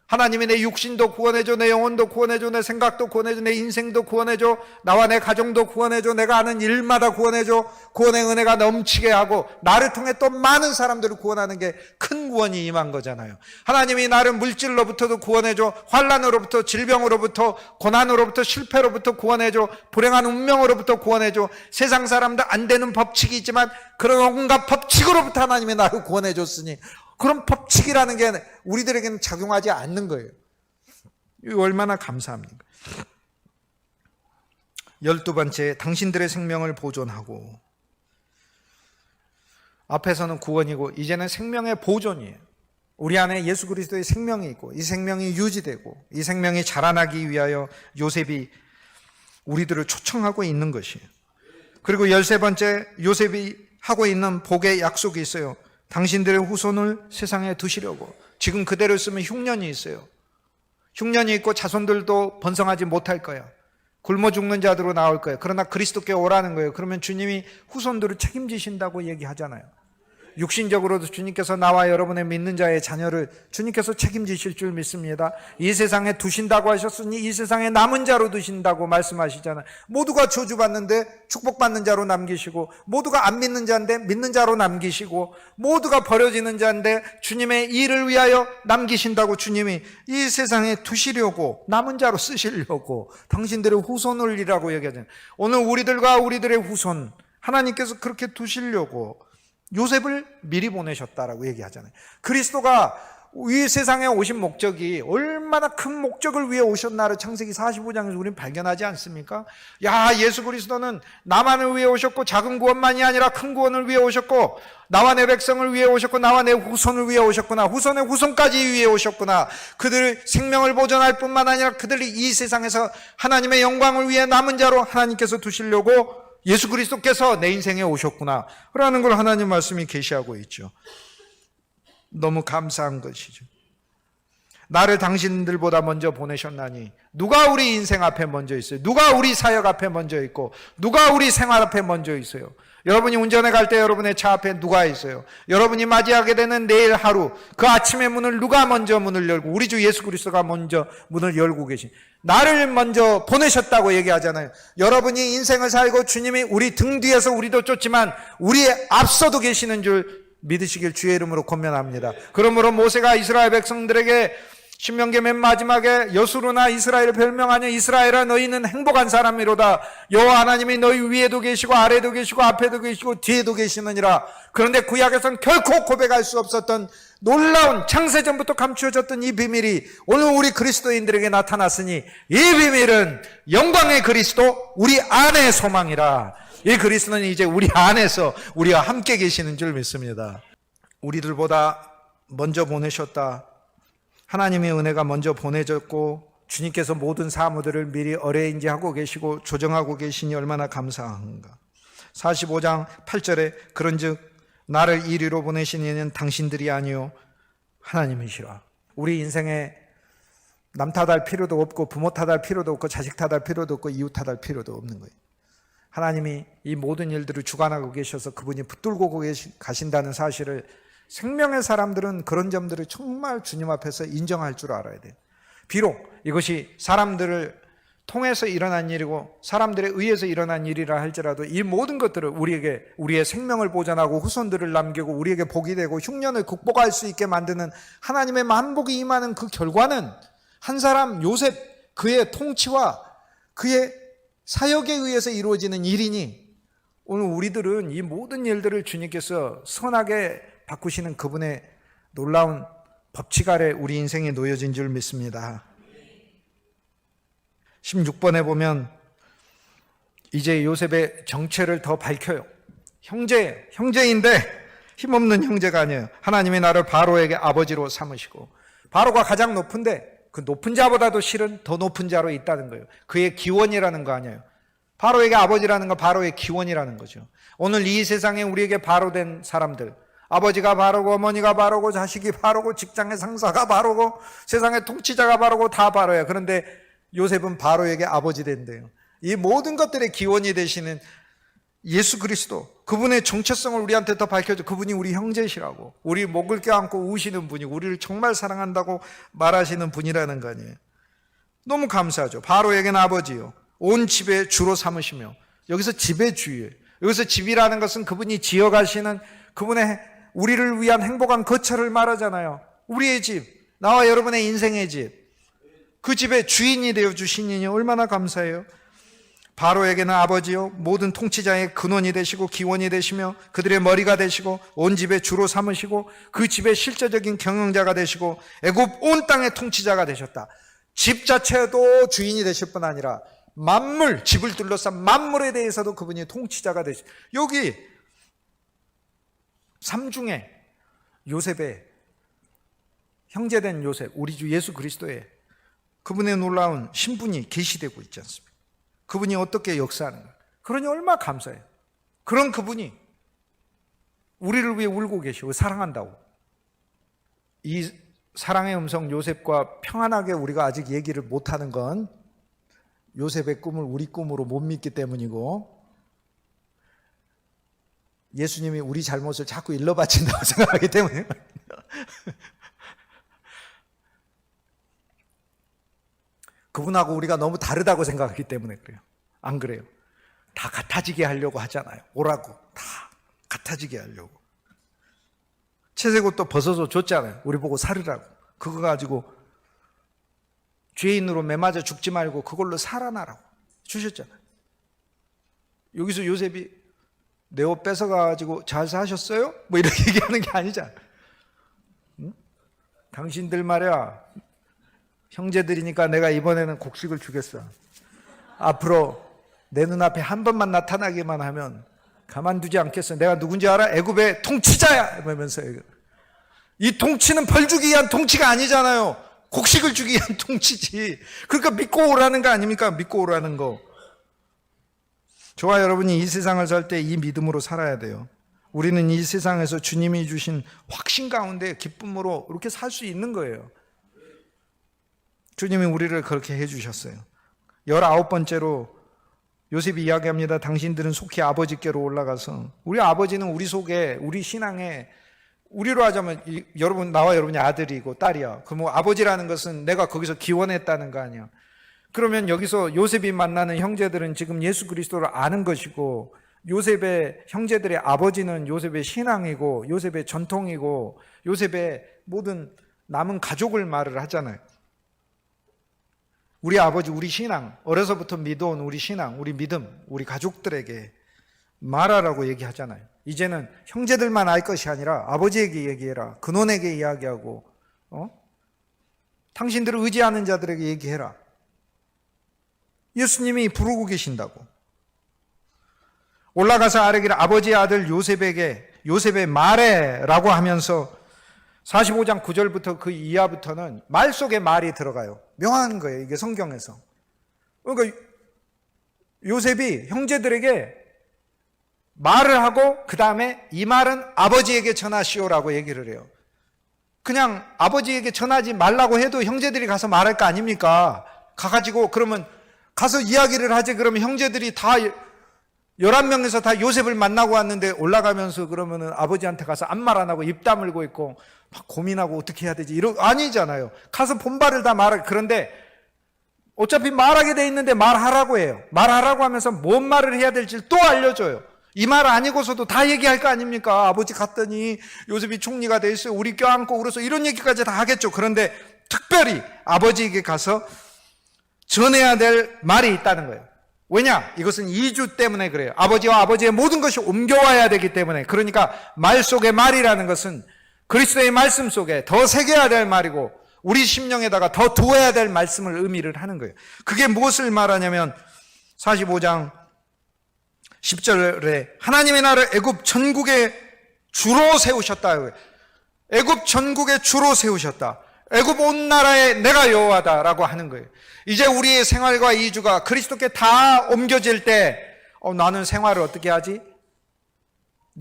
하나님이 내 육신도 구원해줘, 내 영혼도 구원해줘, 내 생각도 구원해줘, 내 인생도 구원해줘, 나와 내 가정도 구원해줘, 내가 하는 일마다 구원해줘, 구원의 은혜가 넘치게 하고 나를 통해 또 많은 사람들을 구원하는 게 큰 구원이 임한 거잖아요. 하나님이 나를 물질로부터도 구원해줘, 환난으로부터, 질병으로부터, 고난으로부터, 실패로부터 구원해줘, 불행한 운명으로부터 구원해줘, 세상 사람들 안 되는 법칙이 있지만 그런 온갖 법칙으로부터 하나님이 나를 구원해줬으니 그런 법칙이라는 게 우리들에게는 작용하지 않는 거예요. 이거 얼마나 감사합니까? 12번째, 당신들의 생명을 보존하고. 앞에서는 구원이고 이제는 생명의 보존이에요. 우리 안에 예수 그리스도의 생명이 있고 이 생명이 유지되고 이 생명이 자라나기 위하여 요셉이 우리들을 초청하고 있는 것이에요. 그리고 13번째, 요셉이 하고 있는 복의 약속이 있어요. 당신들의 후손을 세상에 두시려고. 지금 그대로 쓰면 흉년이 있어요. 흉년이 있고 자손들도 번성하지 못할 거야. 굶어 죽는 자들로 나올 거예요. 그러나 그리스도께 오라는 거예요. 그러면 주님이 후손들을 책임지신다고 얘기하잖아요. 육신적으로도 주님께서 나와 여러분의 믿는 자의 자녀를 주님께서 책임지실 줄 믿습니다. 이 세상에 두신다고 하셨으니 이 세상에 남은 자로 두신다고 말씀하시잖아요. 모두가 저주받는데 축복받는 자로 남기시고, 모두가 안 믿는 자인데 믿는 자로 남기시고, 모두가 버려지는 자인데 주님의 일을 위하여 남기신다고 주님이 이 세상에 두시려고, 남은 자로 쓰시려고 당신들의 후손을이라고 얘기하잖아요. 오늘 우리들과 우리들의 후손 하나님께서 그렇게 두시려고 요셉을 미리 보내셨다라고 얘기하잖아요. 그리스도가 이 세상에 오신 목적이 얼마나 큰 목적을 위해 오셨나를 창세기 45장에서 우리는 발견하지 않습니까? 야, 예수 그리스도는 나만을 위해 오셨고 작은 구원만이 아니라 큰 구원을 위해 오셨고 나와 내 백성을 위해 오셨고 나와 내 후손을 위해 오셨구나. 후손의 후손까지 위해 오셨구나. 그들 생명을 보존할 뿐만 아니라 그들이 이 세상에서 하나님의 영광을 위해 남은 자로 하나님께서 두시려고 예수 그리스도께서 내 인생에 오셨구나 라는 걸 하나님 말씀이 계시하고 있죠. 너무 감사한 것이죠. 나를 당신들보다 먼저 보내셨나니 누가 우리 인생 앞에 먼저 있어요? 누가 우리 사역 앞에 먼저 있고 누가 우리 생활 앞에 먼저 있어요? 여러분이 운전해 갈 때 여러분의 차 앞에 누가 있어요? 여러분이 맞이하게 되는 내일 하루 그 아침의 문을 누가 먼저 문을 열고, 우리 주 예수 그리스도가 먼저 문을 열고 계신, 나를 먼저 보내셨다고 얘기하잖아요. 여러분이 인생을 살고 주님이 우리 등 뒤에서 우리도 쫓지만 우리의 앞서도 계시는 줄 믿으시길 주의 이름으로 권면합니다. 그러므로 모세가 이스라엘 백성들에게 신명기 맨 마지막에 여수르나 이스라엘을 별명하여 이스라엘아 너희는 행복한 사람이로다. 여호와 하나님이 너희 위에도 계시고 아래도 계시고 앞에도 계시고 뒤에도 계시느니라. 그런데 구약에서는 결코 고백할 수 없었던 놀라운 창세전부터 감추어졌던 이 비밀이 오늘 우리 그리스도인들에게 나타났으니 이 비밀은 영광의 그리스도 우리 안의 소망이라. 이 그리스도는 이제 우리 안에서 우리와 함께 계시는 줄 믿습니다. 우리들보다 먼저 보내셨다. 하나님의 은혜가 먼저 보내졌고 주님께서 모든 사무들을 미리 어레인지하고 계시고 조정하고 계시니 얼마나 감사한가. 45장 8절에 그런즉 나를 이리로 보내신 이는 당신들이 아니요 하나님이시라. 우리 인생에 남 탓할 필요도 없고 부모 탓할 필요도 없고 자식 탓할 필요도 없고 이웃 탓할 필요도 없는 거예요. 하나님이 이 모든 일들을 주관하고 계셔서 그분이 붙들고 가신다는 사실을 생명의 사람들은 그런 점들을 정말 주님 앞에서 인정할 줄 알아야 돼요. 비록 이것이 사람들을 통해서 일어난 일이고 사람들에 의해서 일어난 일이라 할지라도 이 모든 것들을 우리에게 우리의 생명을 보존하고 후손들을 남기고 우리에게 복이 되고 흉년을 극복할 수 있게 만드는 하나님의 만복이 임하는 그 결과는 한 사람 요셉 그의 통치와 그의 사역에 의해서 이루어지는 일이니 오늘 우리들은 이 모든 일들을 주님께서 선하게 바꾸시는 그분의 놀라운 법칙 아래 우리 인생에 놓여진 줄 믿습니다. 16번에 보면 이제 요셉의 정체를 더 밝혀요. 형제인데 힘없는 형제가 아니에요. 하나님이 나를 바로에게 아버지로 삼으시고, 바로가 가장 높은데 그 높은 자보다도 실은 더 높은 자로 있다는 거예요. 그의 기원이라는 거 아니에요. 바로에게 아버지라는 건 바로의 기원이라는 거죠. 오늘 이 세상에 우리에게 바로 된 사람들, 아버지가 바르고 어머니가 바르고 자식이 바르고 직장의 상사가 바르고 세상의 통치자가 바르고 다 바로야. 그런데 요셉은 바로에게 아버지 된대요. 이 모든 것들의 기원이 되시는 예수 그리스도, 그분의 정체성을 우리한테 더 밝혀줘. 그분이 우리 형제시라고, 우리 목을 껴안고 우시는 분이 우리를 정말 사랑한다고 말하시는 분이라는 거 아니에요. 너무 감사하죠. 바로에게는 아버지요, 온 집의 주로 삼으시며. 여기서 집의 주예요. 여기서 집이라는 것은 그분이 지어가시는 그분의 우리를 위한 행복한 거처를 말하잖아요. 우리의 집, 나와 여러분의 인생의 집, 그 집의 주인이 되어 주시니 얼마나 감사해요. 바로에게는 아버지요, 모든 통치자의 근원이 되시고 기원이 되시며 그들의 머리가 되시고 온 집의 주로 삼으시고 그 집의 실제적인 경영자가 되시고 애굽 온 땅의 통치자가 되셨다. 집 자체도 주인이 되실 뿐 아니라 만물, 집을 둘러싼 만물에 대해서도 그분이 통치자가 되시. 여기 삼중에 요셉의 형제된 요셉, 우리 주 예수 그리스도의 그분의 놀라운 신분이 계시되고 있지 않습니까? 그분이 어떻게 역사하는가. 그러니 얼마나 감사해요. 그런 그분이 우리를 위해 울고 계시고 사랑한다고. 이 사랑의 음성 요셉과 평안하게 우리가 아직 얘기를 못하는 건 요셉의 꿈을 우리 꿈으로 못 믿기 때문이고, 예수님이 우리 잘못을 자꾸 일러바친다고 생각하기 때문에 그분하고 우리가 너무 다르다고 생각하기 때문에 그래요. 안 그래요? 다 같아지게 하려고 하잖아요. 오라고 다 같아지게 하려고. 채색 옷도 벗어서 줬잖아요. 우리 보고 살으라고. 그거 가지고 죄인으로 매맞아 죽지 말고 그걸로 살아나라고 주셨잖아요. 여기서 요셉이 내 옷 뺏어가지고 잘 사셨어요? 뭐 이렇게 얘기하는 게 아니잖아. 응? 당신들 말이야, 형제들이니까 내가 이번에는 곡식을 주겠어. 앞으로 내 눈앞에 한 번만 나타나기만 하면 가만두지 않겠어. 내가 누군지 알아? 애굽의 통치자야! 이러면서. 이 통치는 벌 주기 위한 통치가 아니잖아요. 곡식을 주기 위한 통치지. 그러니까 믿고 오라는 거 아닙니까? 믿고 오라는 거. 저와 여러분이 이 세상을 살 때 이 믿음으로 살아야 돼요. 우리는 이 세상에서 주님이 주신 확신 가운데 기쁨으로 이렇게 살 수 있는 거예요. 주님이 우리를 그렇게 해주셨어요. 19번째로 요셉이 이야기합니다. 당신들은 속히 아버지께로 올라가서. 우리 아버지는 우리 속에, 우리 신앙에, 우리로 하자면 여러분, 나와 여러분이 아들이고 딸이야. 그럼 뭐 아버지라는 것은 내가 거기서 기원했다는 거 아니야. 그러면 여기서 요셉이 만나는 형제들은 지금 예수 그리스도를 아는 것이고, 요셉의 형제들의 아버지는 요셉의 신앙이고 요셉의 전통이고 요셉의 모든 남은 가족을 말을 하잖아요. 우리 아버지, 우리 신앙, 어려서부터 믿어온 우리 신앙, 우리 믿음, 우리 가족들에게 말하라고 얘기하잖아요. 이제는 형제들만 알 것이 아니라 아버지에게 얘기해라. 근원에게 이야기하고, 당신들을 의지하는 자들에게 얘기해라. 예수님이 부르고 계신다고. 올라가서 아뢰기를 아버지의 아들 요셉에게, 요셉의 말해라고 하면서 45장 9절부터 그 이하부터는 말 속에 말이 들어가요. 명확한 거예요, 이게 성경에서. 그러니까 요셉이 형제들에게 말을 하고 그 다음에 이 말은 아버지에게 전하시오라고 얘기를 해요. 그냥 아버지에게 전하지 말라고 해도 형제들이 가서 말할 거 아닙니까? 가가지고 그러면 가서 이야기를 하지. 그러면 형제들이 다 11명에서 다 요셉을 만나고 왔는데 올라가면서 그러면은 아버지한테 가서 아무 말 안 하고 입 다물고 있고 막 고민하고 어떻게 해야 되지? 아니잖아요. 가서 본발을 다 말하고. 그런데 어차피 말하게 돼 있는데 말하라고 해요. 말하라고 하면서 뭔 말을 해야 될지 또 알려줘요. 이 말 아니고서도 다 얘기할 거 아닙니까? 아버지 갔더니 요셉이 총리가 돼 있어요. 우리 껴안고 울어서 이런 얘기까지 다 하겠죠. 그런데 특별히 아버지에게 가서 전해야 될 말이 있다는 거예요. 왜냐? 이것은 이주 때문에 그래요. 아버지와 아버지의 모든 것이 옮겨와야 되기 때문에. 그러니까 말 속의 말이라는 것은 그리스도의 말씀 속에 더 새겨야 될 말이고 우리 심령에다가 더 두어야 될 말씀을 의미를 하는 거예요. 그게 무엇을 말하냐면 45장 10절에 하나님의 나라를 애굽 전국에 주로 세우셨다. 애굽 전국에 주로 세우셨다. 애굽 온 나라에 내가 여호와다라고 하는 거예요. 이제 우리의 생활과 이주가 그리스도께 다 옮겨질 때 나는 생활을 어떻게 하지?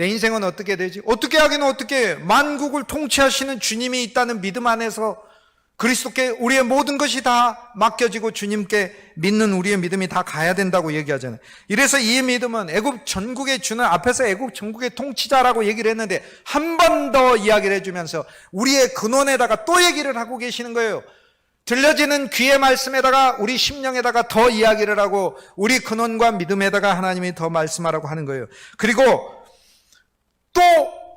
내 인생은 어떻게 되지? 어떻게 하긴 어떻게 해? 만국을 통치하시는 주님이 있다는 믿음 안에서 그리스도께 우리의 모든 것이 다 맡겨지고 주님께 믿는 우리의 믿음이 다 가야 된다고 얘기하잖아요. 이래서 이 믿음은 애굽 전국의 주는 앞에서 애굽 전국의 통치자라고 얘기를 했는데 한 번 더 이야기를 해주면서 우리의 근원에다가 또 얘기를 하고 계시는 거예요. 들려지는 귀의 말씀에다가 우리 심령에다가 더 이야기를 하고 우리 근원과 믿음에다가 하나님이 더 말씀하라고 하는 거예요. 그리고 또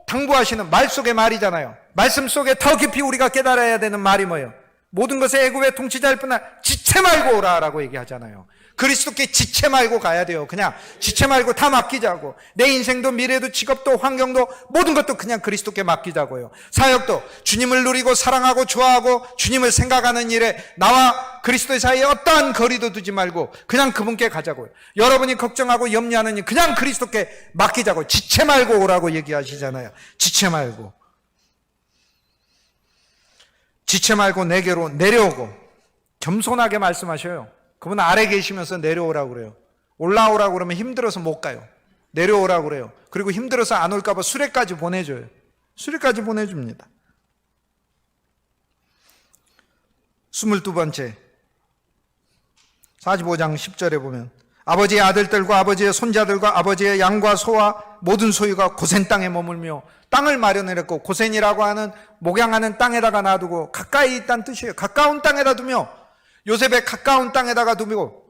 당부하시는 말 속의 말이잖아요. 말씀 속에 더 깊이 우리가 깨달아야 되는 말이 뭐예요? 모든 것에 애굽의 통치자일 뿐 아니라 지체 말고 오라라고 얘기하잖아요. 그리스도께 지체 말고 가야 돼요. 그냥 지체 말고 다 맡기자고. 내 인생도 미래도 직업도 환경도 모든 것도 그냥 그리스도께 맡기자고요. 사역도 주님을 누리고 사랑하고 좋아하고 주님을 생각하는 일에 나와 그리스도의 사이에 어떠한 거리도 두지 말고 그냥 그분께 가자고요. 여러분이 걱정하고 염려하는 일 그냥 그리스도께 맡기자고. 지체 말고 오라고 얘기하시잖아요. 지체 말고. 지체 말고 내게로 내려오고. 겸손하게 말씀하셔요. 그분 아래 계시면서 내려오라고 그래요. 올라오라고 그러면 힘들어서 못 가요. 내려오라고 그래요. 그리고 힘들어서 안 올까 봐 수레까지 보내줘요. 수레까지 보내줍니다. 22번째 45장 10절에 보면 아버지의 아들들과 아버지의 손자들과 아버지의 양과 소와 모든 소유가 고센 땅에 머물며 땅을 마련해냈고 고센이라고 하는 목양하는 땅에다가 놔두고 가까이 있다는 뜻이에요. 가까운 땅에다 두며 요셉의 가까운 땅에다가 두고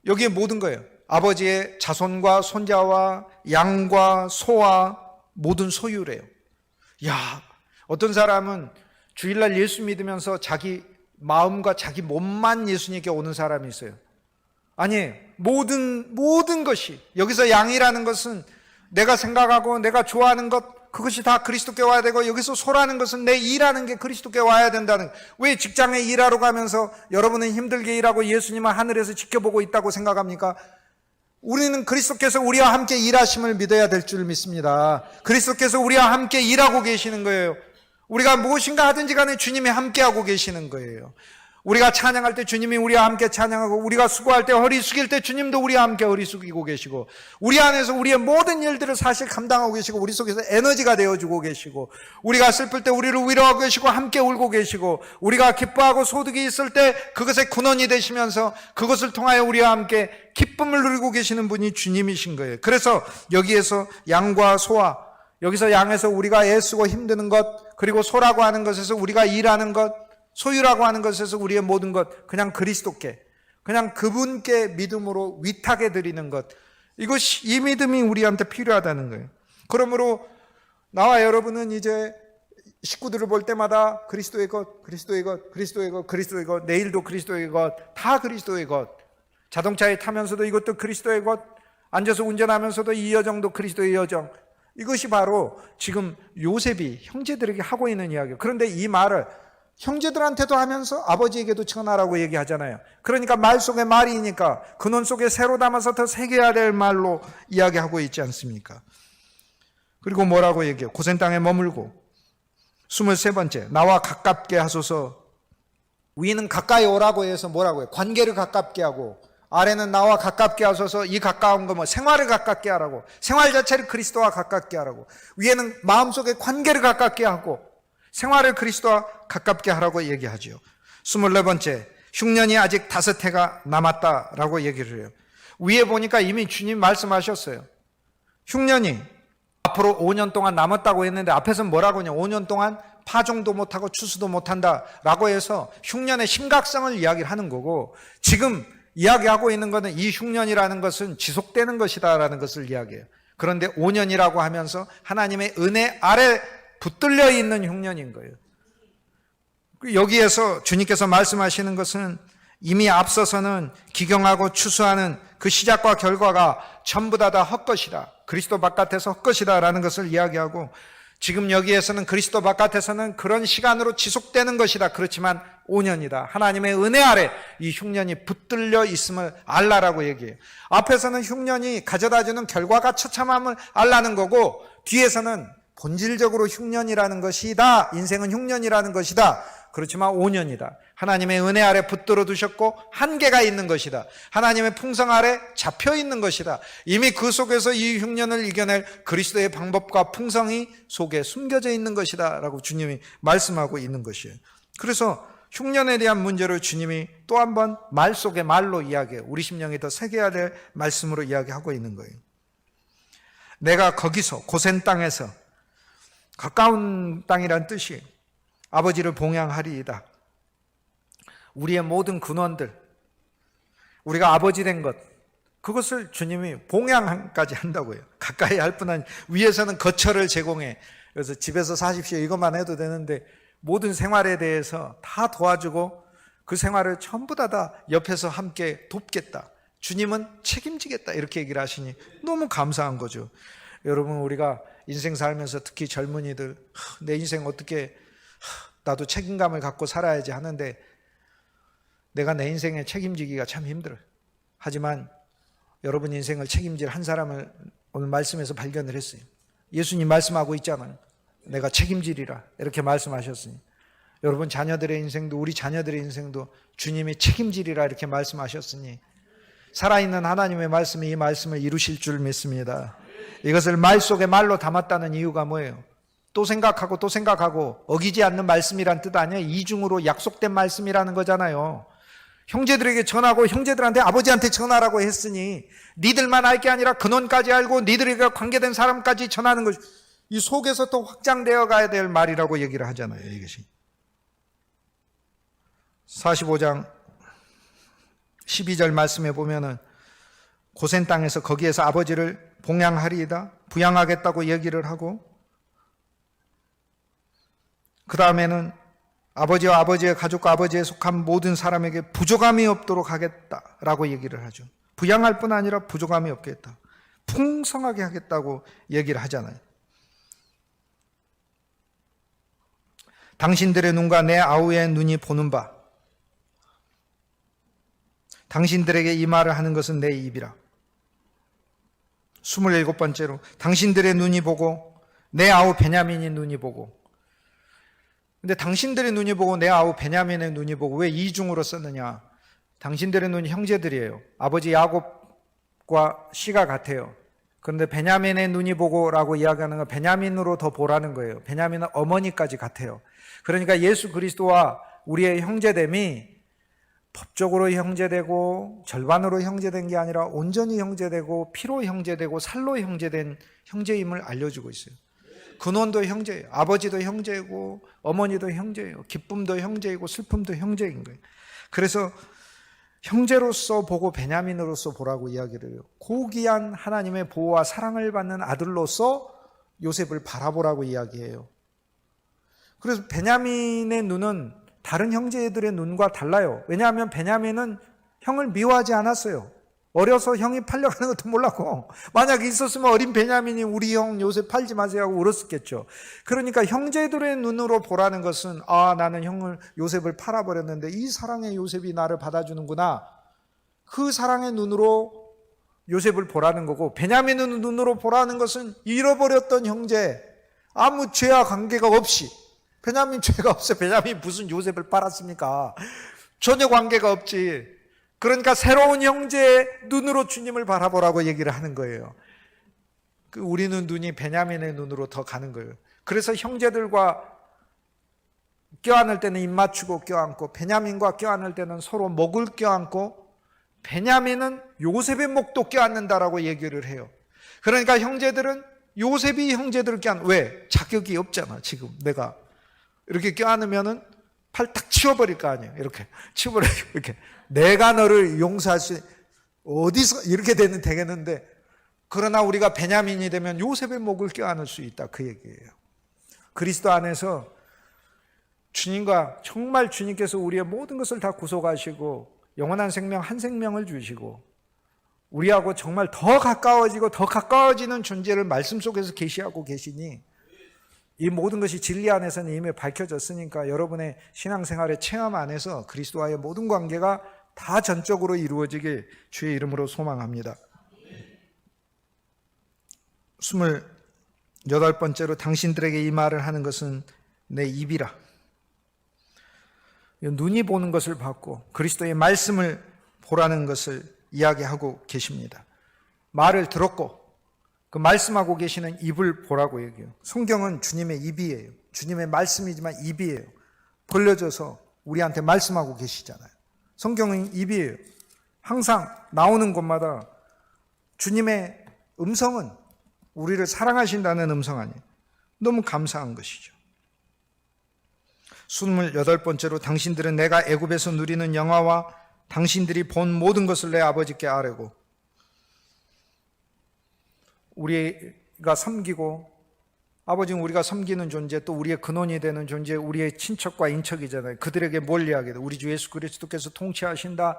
여기에 모든 거예요. 아버지의 자손과 손자와 양과 소와 모든 소유래요. 야, 어떤 사람은 주일날 예수 믿으면서 자기 마음과 자기 몸만 예수님께 오는 사람이 있어요. 아니, 모든 것이, 여기서 양이라는 것은 내가 생각하고 내가 좋아하는 것, 그것이 다 그리스도께 와야 되고, 여기서 소라는 것은 내 일하는 게 그리스도께 와야 된다는. 왜 직장에 일하러 가면서 여러분은 힘들게 일하고 예수님은 하늘에서 지켜보고 있다고 생각합니까? 우리는 그리스도께서 우리와 함께 일하심을 믿어야 될 줄 믿습니다. 그리스도께서 우리와 함께 일하고 계시는 거예요. 우리가 무엇인가 하든지 간에 주님이 함께하고 계시는 거예요. 우리가 찬양할 때 주님이 우리와 함께 찬양하고, 우리가 수고할 때 허리 숙일 때 주님도 우리와 함께 허리 숙이고 계시고, 우리 안에서 우리의 모든 일들을 사실 감당하고 계시고, 우리 속에서 에너지가 되어주고 계시고, 우리가 슬플 때 우리를 위로하고 계시고 함께 울고 계시고, 우리가 기뻐하고 소득이 있을 때 그것의 근원이 되시면서 그것을 통하여 우리와 함께 기쁨을 누리고 계시는 분이 주님이신 거예요. 그래서 여기에서 양과 소와, 여기서 양에서 우리가 애쓰고 힘드는 것, 그리고 소라고 하는 것에서 우리가 일하는 것, 소유라고 하는 것에서 우리의 모든 것, 그냥 그리스도께, 그냥 그분께 믿음으로 위탁해 드리는 것, 이것이, 이 믿음이 우리한테 필요하다는 거예요. 그러므로 나와 여러분은 이제 식구들을 볼 때마다 그리스도의 것, 그리스도의 것, 그리스도의 것, 그리스도의 것, 내일도 그리스도의 것, 다 그리스도의 것. 자동차에 타면서도 이것도 그리스도의 것, 앉아서 운전하면서도 이 여정도 그리스도의 여정. 이것이 바로 지금 요셉이 형제들에게 하고 있는 이야기예요. 그런데 이 말을 형제들한테도 하면서 아버지에게도 전하라고 얘기하잖아요. 그러니까 말 속에 말이니까 근원 속에 새로 담아서 더 새겨야 될 말로 이야기하고 있지 않습니까? 그리고 뭐라고 얘기해요? 고센 땅에 머물고. 23번째, 나와 가깝게 하소서. 위는 가까이 오라고 해서 뭐라고 해요? 관계를 가깝게 하고, 아래는 나와 가깝게 하소서. 이 가까운 거 뭐 생활을 가깝게 하라고, 생활 자체를 그리스도와 가깝게 하라고. 위에는 마음속에 관계를 가깝게 하고 생활을 그리스도와 가깝게 하라고 얘기하죠. 24번째, 흉년이 아직 5해가 남았다라고 얘기를 해요. 위에 보니까 이미 주님 말씀하셨어요. 흉년이 앞으로 5년 동안 남았다고 했는데 앞에서는 뭐라고 하냐? 5년 동안 파종도 못하고 추수도 못한다라고 해서 흉년의 심각성을 이야기를 하는 거고, 지금 이야기하고 있는 것은 이 흉년이라는 것은 지속되는 것이다라는 것을 이야기해요. 그런데 5년이라고 하면서 하나님의 은혜 아래 붙들려 있는 흉년인 거예요. 여기에서 주님께서 말씀하시는 것은 이미 앞서서는 기경하고 추수하는 그 시작과 결과가 전부 다 헛것이다. 그리스도 바깥에서 헛것이다 라는 것을 이야기하고, 지금 여기에서는 그리스도 바깥에서는 그런 시간으로 지속되는 것이다. 그렇지만 5년이다. 하나님의 은혜 아래 이 흉년이 붙들려 있음을 알라라고 얘기해요. 앞에서는 흉년이 가져다주는 결과가 처참함을 알라는 거고, 뒤에서는 본질적으로 흉년이라는 것이다. 인생은 흉년이라는 것이다. 그렇지만 5년이다. 하나님의 은혜 아래 붙들어 두셨고 한계가 있는 것이다. 하나님의 풍성 아래 잡혀 있는 것이다. 이미 그 속에서 이 흉년을 이겨낼 그리스도의 방법과 풍성이 속에 숨겨져 있는 것이다 라고 주님이 말씀하고 있는 것이에요. 그래서 흉년에 대한 문제를 주님이 또 한 번 말 속에 말로 이야기해요. 우리 심령이 더 새겨야 될 말씀으로 이야기하고 있는 거예요. 내가 거기서 고센 땅에서, 가까운 땅이란 뜻이에요. 아버지를 봉양하리이다. 우리의 모든 근원들, 우리가 아버지 된 것, 그것을 주님이 봉양까지 한다고요. 가까이 할 뿐 아니라 위에서는 거처를 제공해. 그래서 집에서 사십시오 이것만 해도 되는데 모든 생활에 대해서 다 도와주고 그 생활을 전부 다 옆에서 함께 돕겠다. 주님은 책임지겠다. 이렇게 얘기를 하시니 너무 감사한 거죠. 여러분, 우리가 인생 살면서 특히 젊은이들, 내 인생 어떻게 나도 책임감을 갖고 살아야지 하는데 내가 내 인생에 책임지기가 참 힘들어요. 하지만 여러분 인생을 책임질 한 사람을 오늘 말씀에서 발견을 했어요. 예수님 말씀하고 있잖아요. 내가 책임지리라 이렇게 말씀하셨으니 여러분 자녀들의 인생도, 우리 자녀들의 인생도 주님이 책임지리라 이렇게 말씀하셨으니 살아있는 하나님의 말씀이 이 말씀을 이루실 줄 믿습니다. 이것을 말 속에 말로 담았다는 이유가 뭐예요? 또 생각하고 또 생각하고 어기지 않는 말씀이란 뜻 아니에요? 이중으로 약속된 말씀이라는 거잖아요. 형제들에게 전하고 형제들한테 아버지한테 전하라고 했으니 니들만 알 게 아니라 근원까지 알고 니들에게 관계된 사람까지 전하는 것, 이 속에서 또 확장되어 가야 될 말이라고 얘기를 하잖아요. 이것이 45장 12절 말씀에 보면은 고센 땅에서 거기에서 아버지를 봉양하리이다, 부양하겠다고 얘기를 하고, 그 다음에는 아버지와 아버지의 가족과 아버지에 속한 모든 사람에게 부족함이 없도록 하겠다라고 얘기를 하죠. 부양할 뿐 아니라 부족함이 없겠다, 풍성하게 하겠다고 얘기를 하잖아요. 당신들의 눈과 내 아우의 눈이 보는 바, 당신들에게 이 말을 하는 것은 내 입이라. 27번째로 당신들의 눈이 보고 내 아우 베냐민의 눈이 보고. 근데 당신들의 눈이 보고 내 아우 베냐민의 눈이 보고 왜 이중으로 썼느냐? 당신들의 눈이 형제들이에요. 아버지 야곱과 씨가 같아요. 그런데 베냐민의 눈이 보고라고 이야기하는 건 베냐민으로 더 보라는 거예요. 베냐민은 어머니까지 같아요. 그러니까 예수 그리스도와 우리의 형제됨이 법적으로 형제되고 절반으로 형제된 게 아니라 온전히 형제되고 피로 형제되고 살로 형제된 형제임을 알려주고 있어요. 근원도 형제예요. 아버지도 형제이고 어머니도 형제예요. 기쁨도 형제이고 슬픔도 형제인 거예요. 그래서 형제로서 보고 베냐민으로서 보라고 이야기를 해요. 고귀한 하나님의 보호와 사랑을 받는 아들로서 요셉을 바라보라고 이야기해요. 그래서 베냐민의 눈은 다른 형제들의 눈과 달라요. 왜냐하면 베냐민은 형을 미워하지 않았어요. 어려서 형이 팔려가는 것도 몰랐고, 만약 있었으면 어린 베냐민이 우리 형 요셉 팔지 마세요 하고 울었겠죠. 그러니까 형제들의 눈으로 보라는 것은, 아, 나는 형을 요셉을 팔아버렸는데 이 사랑의 요셉이 나를 받아주는구나, 그 사랑의 눈으로 요셉을 보라는 거고, 베냐민의 눈으로 보라는 것은 잃어버렸던 형제, 아무 죄와 관계가 없이, 베냐민 죄가 없어요. 베냐민 무슨 요셉을 팔았습니까? 전혀 관계가 없지. 그러니까 새로운 형제의 눈으로 주님을 바라보라고 얘기를 하는 거예요. 우리는 눈이 베냐민의 눈으로 더 가는 거예요. 그래서 형제들과 껴안을 때는 입 맞추고 껴안고, 베냐민과 껴안을 때는 서로 목을 껴안고, 베냐민은 요셉의 목도 껴안는다라고 얘기를 해요. 그러니까 형제들은 요셉이 형제들을 껴안, 왜? 자격이 없잖아. 지금 내가 이렇게 껴안으면은 팔 탁 치워버릴 거 아니에요. 이렇게 치워버리고, 이렇게 내가 너를 용서할 수, 어디서 이렇게 되겠는데, 그러나 우리가 베냐민이 되면 요셉의 목을 껴안을 수 있다, 그 얘기예요. 그리스도 안에서 주님과, 정말 주님께서 우리의 모든 것을 다 구속하시고 영원한 생명 한 생명을 주시고 우리하고 정말 더 가까워지고 더 가까워지는 존재를 말씀 속에서 계시하고 계시니, 이 모든 것이 진리 안에서는 이미 밝혀졌으니까 여러분의 신앙생활의 체험 안에서 그리스도와의 모든 관계가 다 전적으로 이루어지길 주의 이름으로 소망합니다. 28번째로 당신들에게 이 말을 하는 것은 내 입이라. 눈이 보는 것을 받고 그리스도의 말씀을 보라는 것을 이야기하고 계십니다. 말을 들었고 그 말씀하고 계시는 입을 보라고 얘기해요. 성경은 주님의 입이에요. 주님의 말씀이지만 입이에요. 벌려져서 우리한테 말씀하고 계시잖아요. 성경은 입이에요. 항상 나오는 곳마다 주님의 음성은 우리를 사랑하신다는 음성 아니에요. 너무 감사한 것이죠. 28번째로 당신들은 내가 애굽에서 누리는 영화와 당신들이 본 모든 것을 내 아버지께 아뢰고, 우리가 섬기고 아버지는 우리가 섬기는 존재, 또 우리의 근원이 되는 존재, 우리의 친척과 인척이잖아요. 그들에게 뭘 이야기해요? 우리 주 예수 그리스도께서 통치하신다.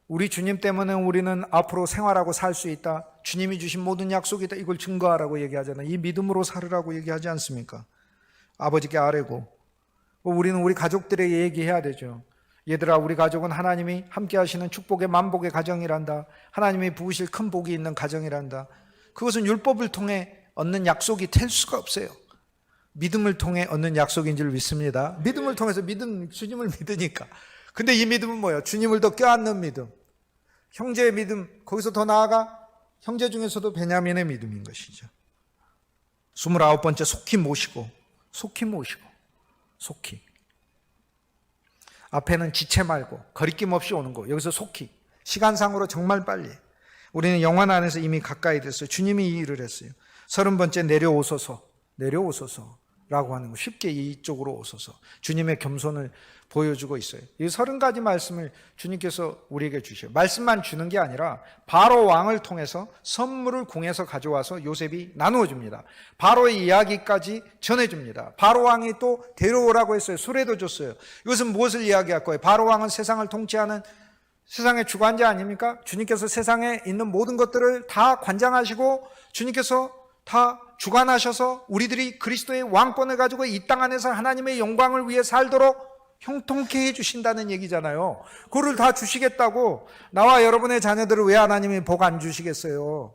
우리 주님 때문에 우리는 앞으로 생활하고 살 수 있다. 주님이 주신 모든 약속이다. 이걸 증거하라고 얘기하잖아요. 이 믿음으로 살으라고 얘기하지 않습니까? 아버지께 아뢰고, 우리는 우리 가족들에게 얘기해야 되죠. 얘들아, 우리 가족은 하나님이 함께 하시는 축복의 만복의 가정이란다. 하나님이 부으실 큰 복이 있는 가정이란다. 그것은 율법을 통해 얻는 약속이 될 수가 없어요. 믿음을 통해 얻는 약속인 줄 믿습니다. 믿음을 통해서 주님을 믿으니까. 근데 이 믿음은 뭐예요? 주님을 더 껴안는 믿음. 형제의 믿음, 거기서 더 나아가 형제 중에서도 베냐민의 믿음인 것이죠. 29번째, 속히. 앞에는 지체 말고 거리낌 없이 오는 거. 여기서 속히. 시간상으로 정말 빨리. 우리는 영원 안에서 이미 가까이 됐어요. 주님이 이 일을 했어요. 30번째, 내려오소서라고 하는 거. 쉽게 이쪽으로 오소서. 주님의 겸손을 보여주고 있어요. 이 30가지 말씀을 주님께서 우리에게 주셔요. 말씀만 주는 게 아니라 바로 왕을 통해서 선물을 궁에서 가져와서 요셉이 나누어 줍니다. 바로의 이야기까지 전해줍니다. 바로 왕이 또 데려오라고 했어요. 수레도 줬어요. 이것은 무엇을 이야기할 거예요? 바로 왕은 세상을 통치하는 세상의 주관자 아닙니까? 주님께서 세상에 있는 모든 것들을 다 관장하시고 주님께서 다 주관하셔서 우리들이 그리스도의 왕권을 가지고 이 땅 안에서 하나님의 영광을 위해 살도록 형통케 해주신다는 얘기잖아요. 그거를 다 주시겠다고. 나와 여러분의 자녀들을 왜 하나님이 복 안 주시겠어요?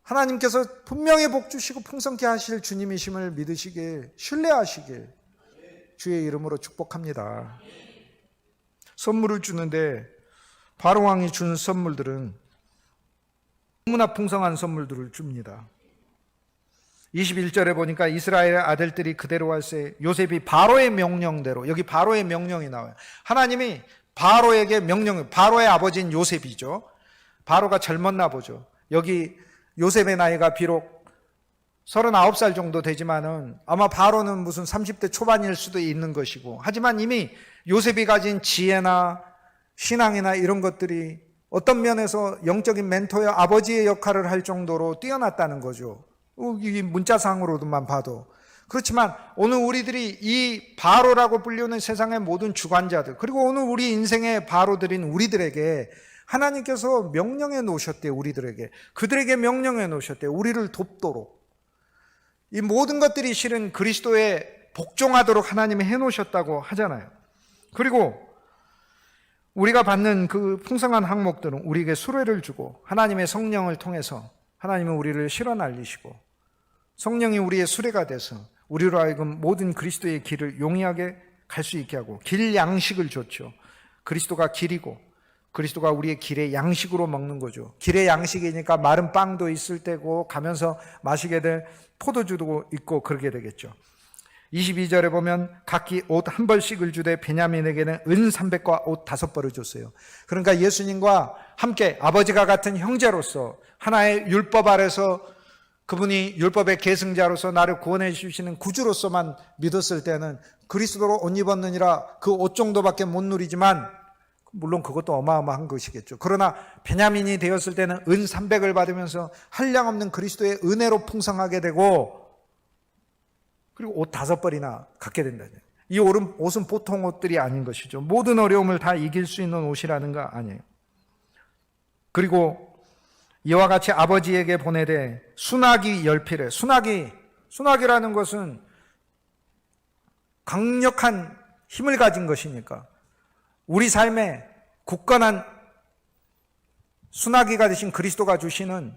하나님께서 분명히 복 주시고 풍성케 하실 주님이심을 믿으시길, 신뢰하시길 주의 이름으로 축복합니다. 선물을 주는데 바로왕이 준 선물들은 너무나 풍성한 선물들을 줍니다. 21절에 보니까 이스라엘의 아들들이 그대로 할세 요셉이 바로의 명령대로, 여기 바로의 명령이 나와요. 하나님이 바로에게 바로의 아버지인 요셉이죠. 바로가 젊었나 보죠. 여기 요셉의 나이가 비록 39살 정도 되지만은 아마 바로는 무슨 30대 초반일 수도 있는 것이고, 하지만 이미 요셉이 가진 지혜나 신앙이나 이런 것들이 어떤 면에서 영적인 멘토의 아버지의 역할을 할 정도로 뛰어났다는 거죠. 이 문자상으로만 봐도. 그렇지만 오늘 우리들이 이 바로라고 불리는 세상의 모든 주관자들, 그리고 오늘 우리 인생의 바로들인 우리들에게 하나님께서 명령해 놓으셨대요. 그들에게 명령해 놓으셨대요. 우리를 돕도록. 이 모든 것들이 실은 그리스도에 복종하도록 하나님이 해 놓으셨다고 하잖아요. 그리고 우리가 받는 그 풍성한 항목들은 우리에게 수레를 주고 하나님의 성령을 통해서 하나님은 우리를 실어 날리시고 성령이 우리의 수레가 돼서 우리로 하여금 모든 그리스도의 길을 용이하게 갈 수 있게 하고 길 양식을 줬죠. 그리스도가 길이고 그리스도가 우리의 길의 양식으로 먹는 거죠. 길의 양식이니까 마른 빵도 있을 때고 가면서 마시게 될 포도주도 있고 그러게 되겠죠. 22절에 보면 각기 옷 한 벌씩을 주되 베냐민에게는 은 300과 옷 5벌을 줬어요. 그러니까 예수님과 함께 아버지가 같은 형제로서 하나의 율법 아래서 그분이 율법의 계승자로서 나를 구원해 주시는 구주로서만 믿었을 때는 그리스도로 옷 입었느니라 그 옷 정도밖에 못 누리지만, 물론 그것도 어마어마한 것이겠죠. 그러나 베냐민이 되었을 때는 은 300을 받으면서 한량없는 그리스도의 은혜로 풍성하게 되고, 그리고 옷 5벌이나 갖게 된다죠. 이 옷은 보통 옷들이 아닌 것이죠. 모든 어려움을 다 이길 수 있는 옷이라는 거 아니에요. 그리고 이와 같이 아버지에게 보내되 순하기 10필에, 순하기라는 것은 강력한 힘을 가진 것이니까 우리 삶에 굳건한 순하기가 되신 그리스도가 주시는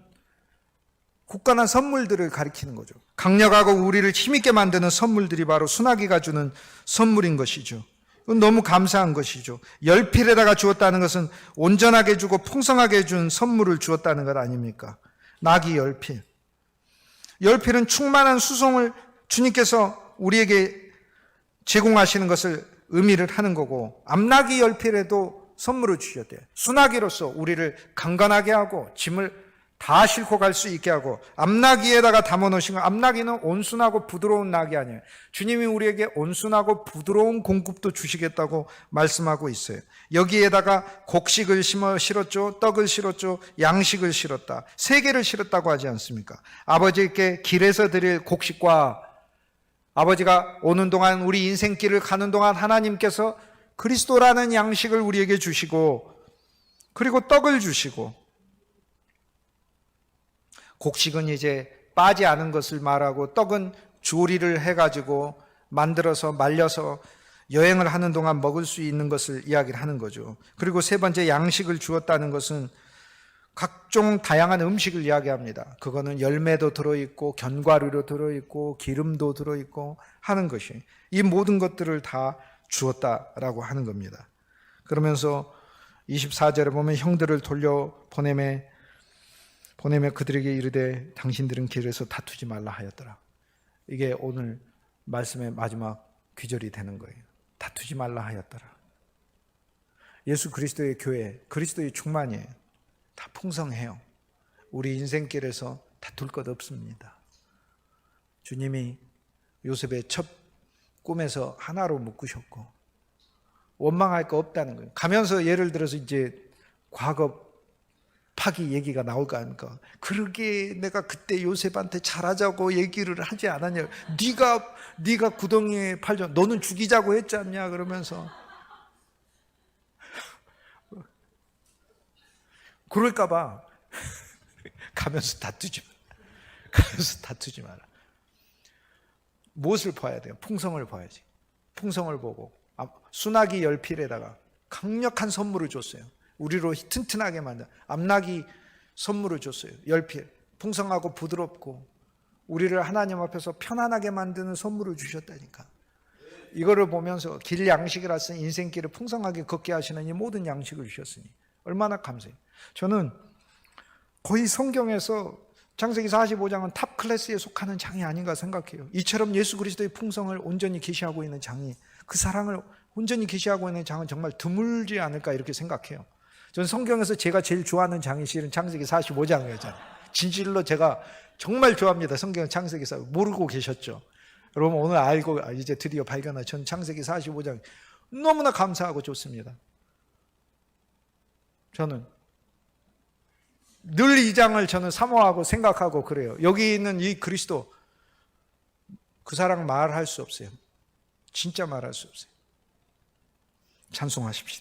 굳건한 선물들을 가리키는 거죠. 강력하고 우리를 힘있게 만드는 선물들이 바로 순하기가 주는 선물인 것이죠. 너무 감사한 것이죠. 열필에다가 주었다는 것은 온전하게 주고 풍성하게 준 선물을 주었다는 것 아닙니까? 낙이 열필. 열필은 충만한 수송을 주님께서 우리에게 제공하시는 것을 의미를 하는 거고, 암나귀 열필에도 선물을 주셨대요. 수나기로서 우리를 강건하게 하고 짐을 다 싣고 갈 수 있게 하고, 암나귀에다가 담아놓으신 거, 암나귀는 온순하고 부드러운 낙이 아니에요. 주님이 우리에게 온순하고 부드러운 공급도 주시겠다고 말씀하고 있어요. 여기에다가 곡식을 실었죠, 떡을 실었죠, 양식을 실었다. 세 개를 실었다고 하지 않습니까? 아버지께 길에서 드릴 곡식과 아버지가 오는 동안 우리 인생길을 가는 동안 하나님께서 그리스도라는 양식을 우리에게 주시고, 그리고 떡을 주시고, 곡식은 이제 빠지 않은 것을 말하고, 떡은 조리를 해가지고 만들어서 말려서 여행을 하는 동안 먹을 수 있는 것을 이야기를 하는 거죠. 그리고 세 번째, 양식을 주었다는 것은 각종 다양한 음식을 이야기합니다. 그거는 열매도 들어있고 견과류도 들어있고 기름도 들어있고 하는 것이, 이 모든 것들을 다 주었다라고 하는 겁니다. 그러면서 24절에 보면 형들을 돌려 보내매 그들에게 이르되 당신들은 길에서 다투지 말라 하였더라. 이게 오늘 말씀의 마지막 귀절이 되는 거예요. 다투지 말라 하였더라. 예수 그리스도의 교회, 그리스도의 충만이에요. 다 풍성해요. 우리 인생길에서 다툴 것 없습니다. 주님이 요셉의 첫 꿈에서 하나로 묶으셨고, 원망할 거 없다는 거예요. 가면서 예를 들어서 이제 과거 파기 얘기가 나올 거 아닙니까? 그러게 내가 그때 요셉한테 잘하자고 얘기를 하지 않았냐? 네가 구덩이에 팔자, 너는 죽이자고 했지 않냐? 그러면서 그럴까 봐 가면서 다투지 마라. 무엇을 봐야 돼요? 풍성을 봐야지. 풍성을 보고 수나기 열필에다가 강력한 선물을 줬어요. 우리로 튼튼하게 만든 암나귀 선물을 줬어요. 열필, 풍성하고 부드럽고 우리를 하나님 앞에서 편안하게 만드는 선물을 주셨다니까. 이거를 보면서 길 양식이라서 인생길을 풍성하게 걷게 하시는 이 모든 양식을 주셨으니 얼마나 감사해요. 저는 거의 성경에서 창세기 45장은 탑 클래스에 속하는 장이 아닌가 생각해요. 이처럼 예수 그리스도의 풍성을 온전히 계시하고 있는 장이, 그 사랑을 온전히 계시하고 있는 장은 정말 드물지 않을까 이렇게 생각해요. 저는 성경에서 제가 제일 좋아하는 장이 실은 창세기 45장이었잖아요. 진실로 제가 정말 좋아합니다. 성경 창세기 45장. 모르고 계셨죠? 여러분 오늘 알고 이제 드디어 발견한, 전 창세기 45장 너무나 감사하고 좋습니다. 저는 늘 이 장을 저는 사모하고 생각하고 그래요. 여기 있는 이 그리스도, 그 사랑 말할 수 없어요. 진짜 말할 수 없어요. 찬송하십시다.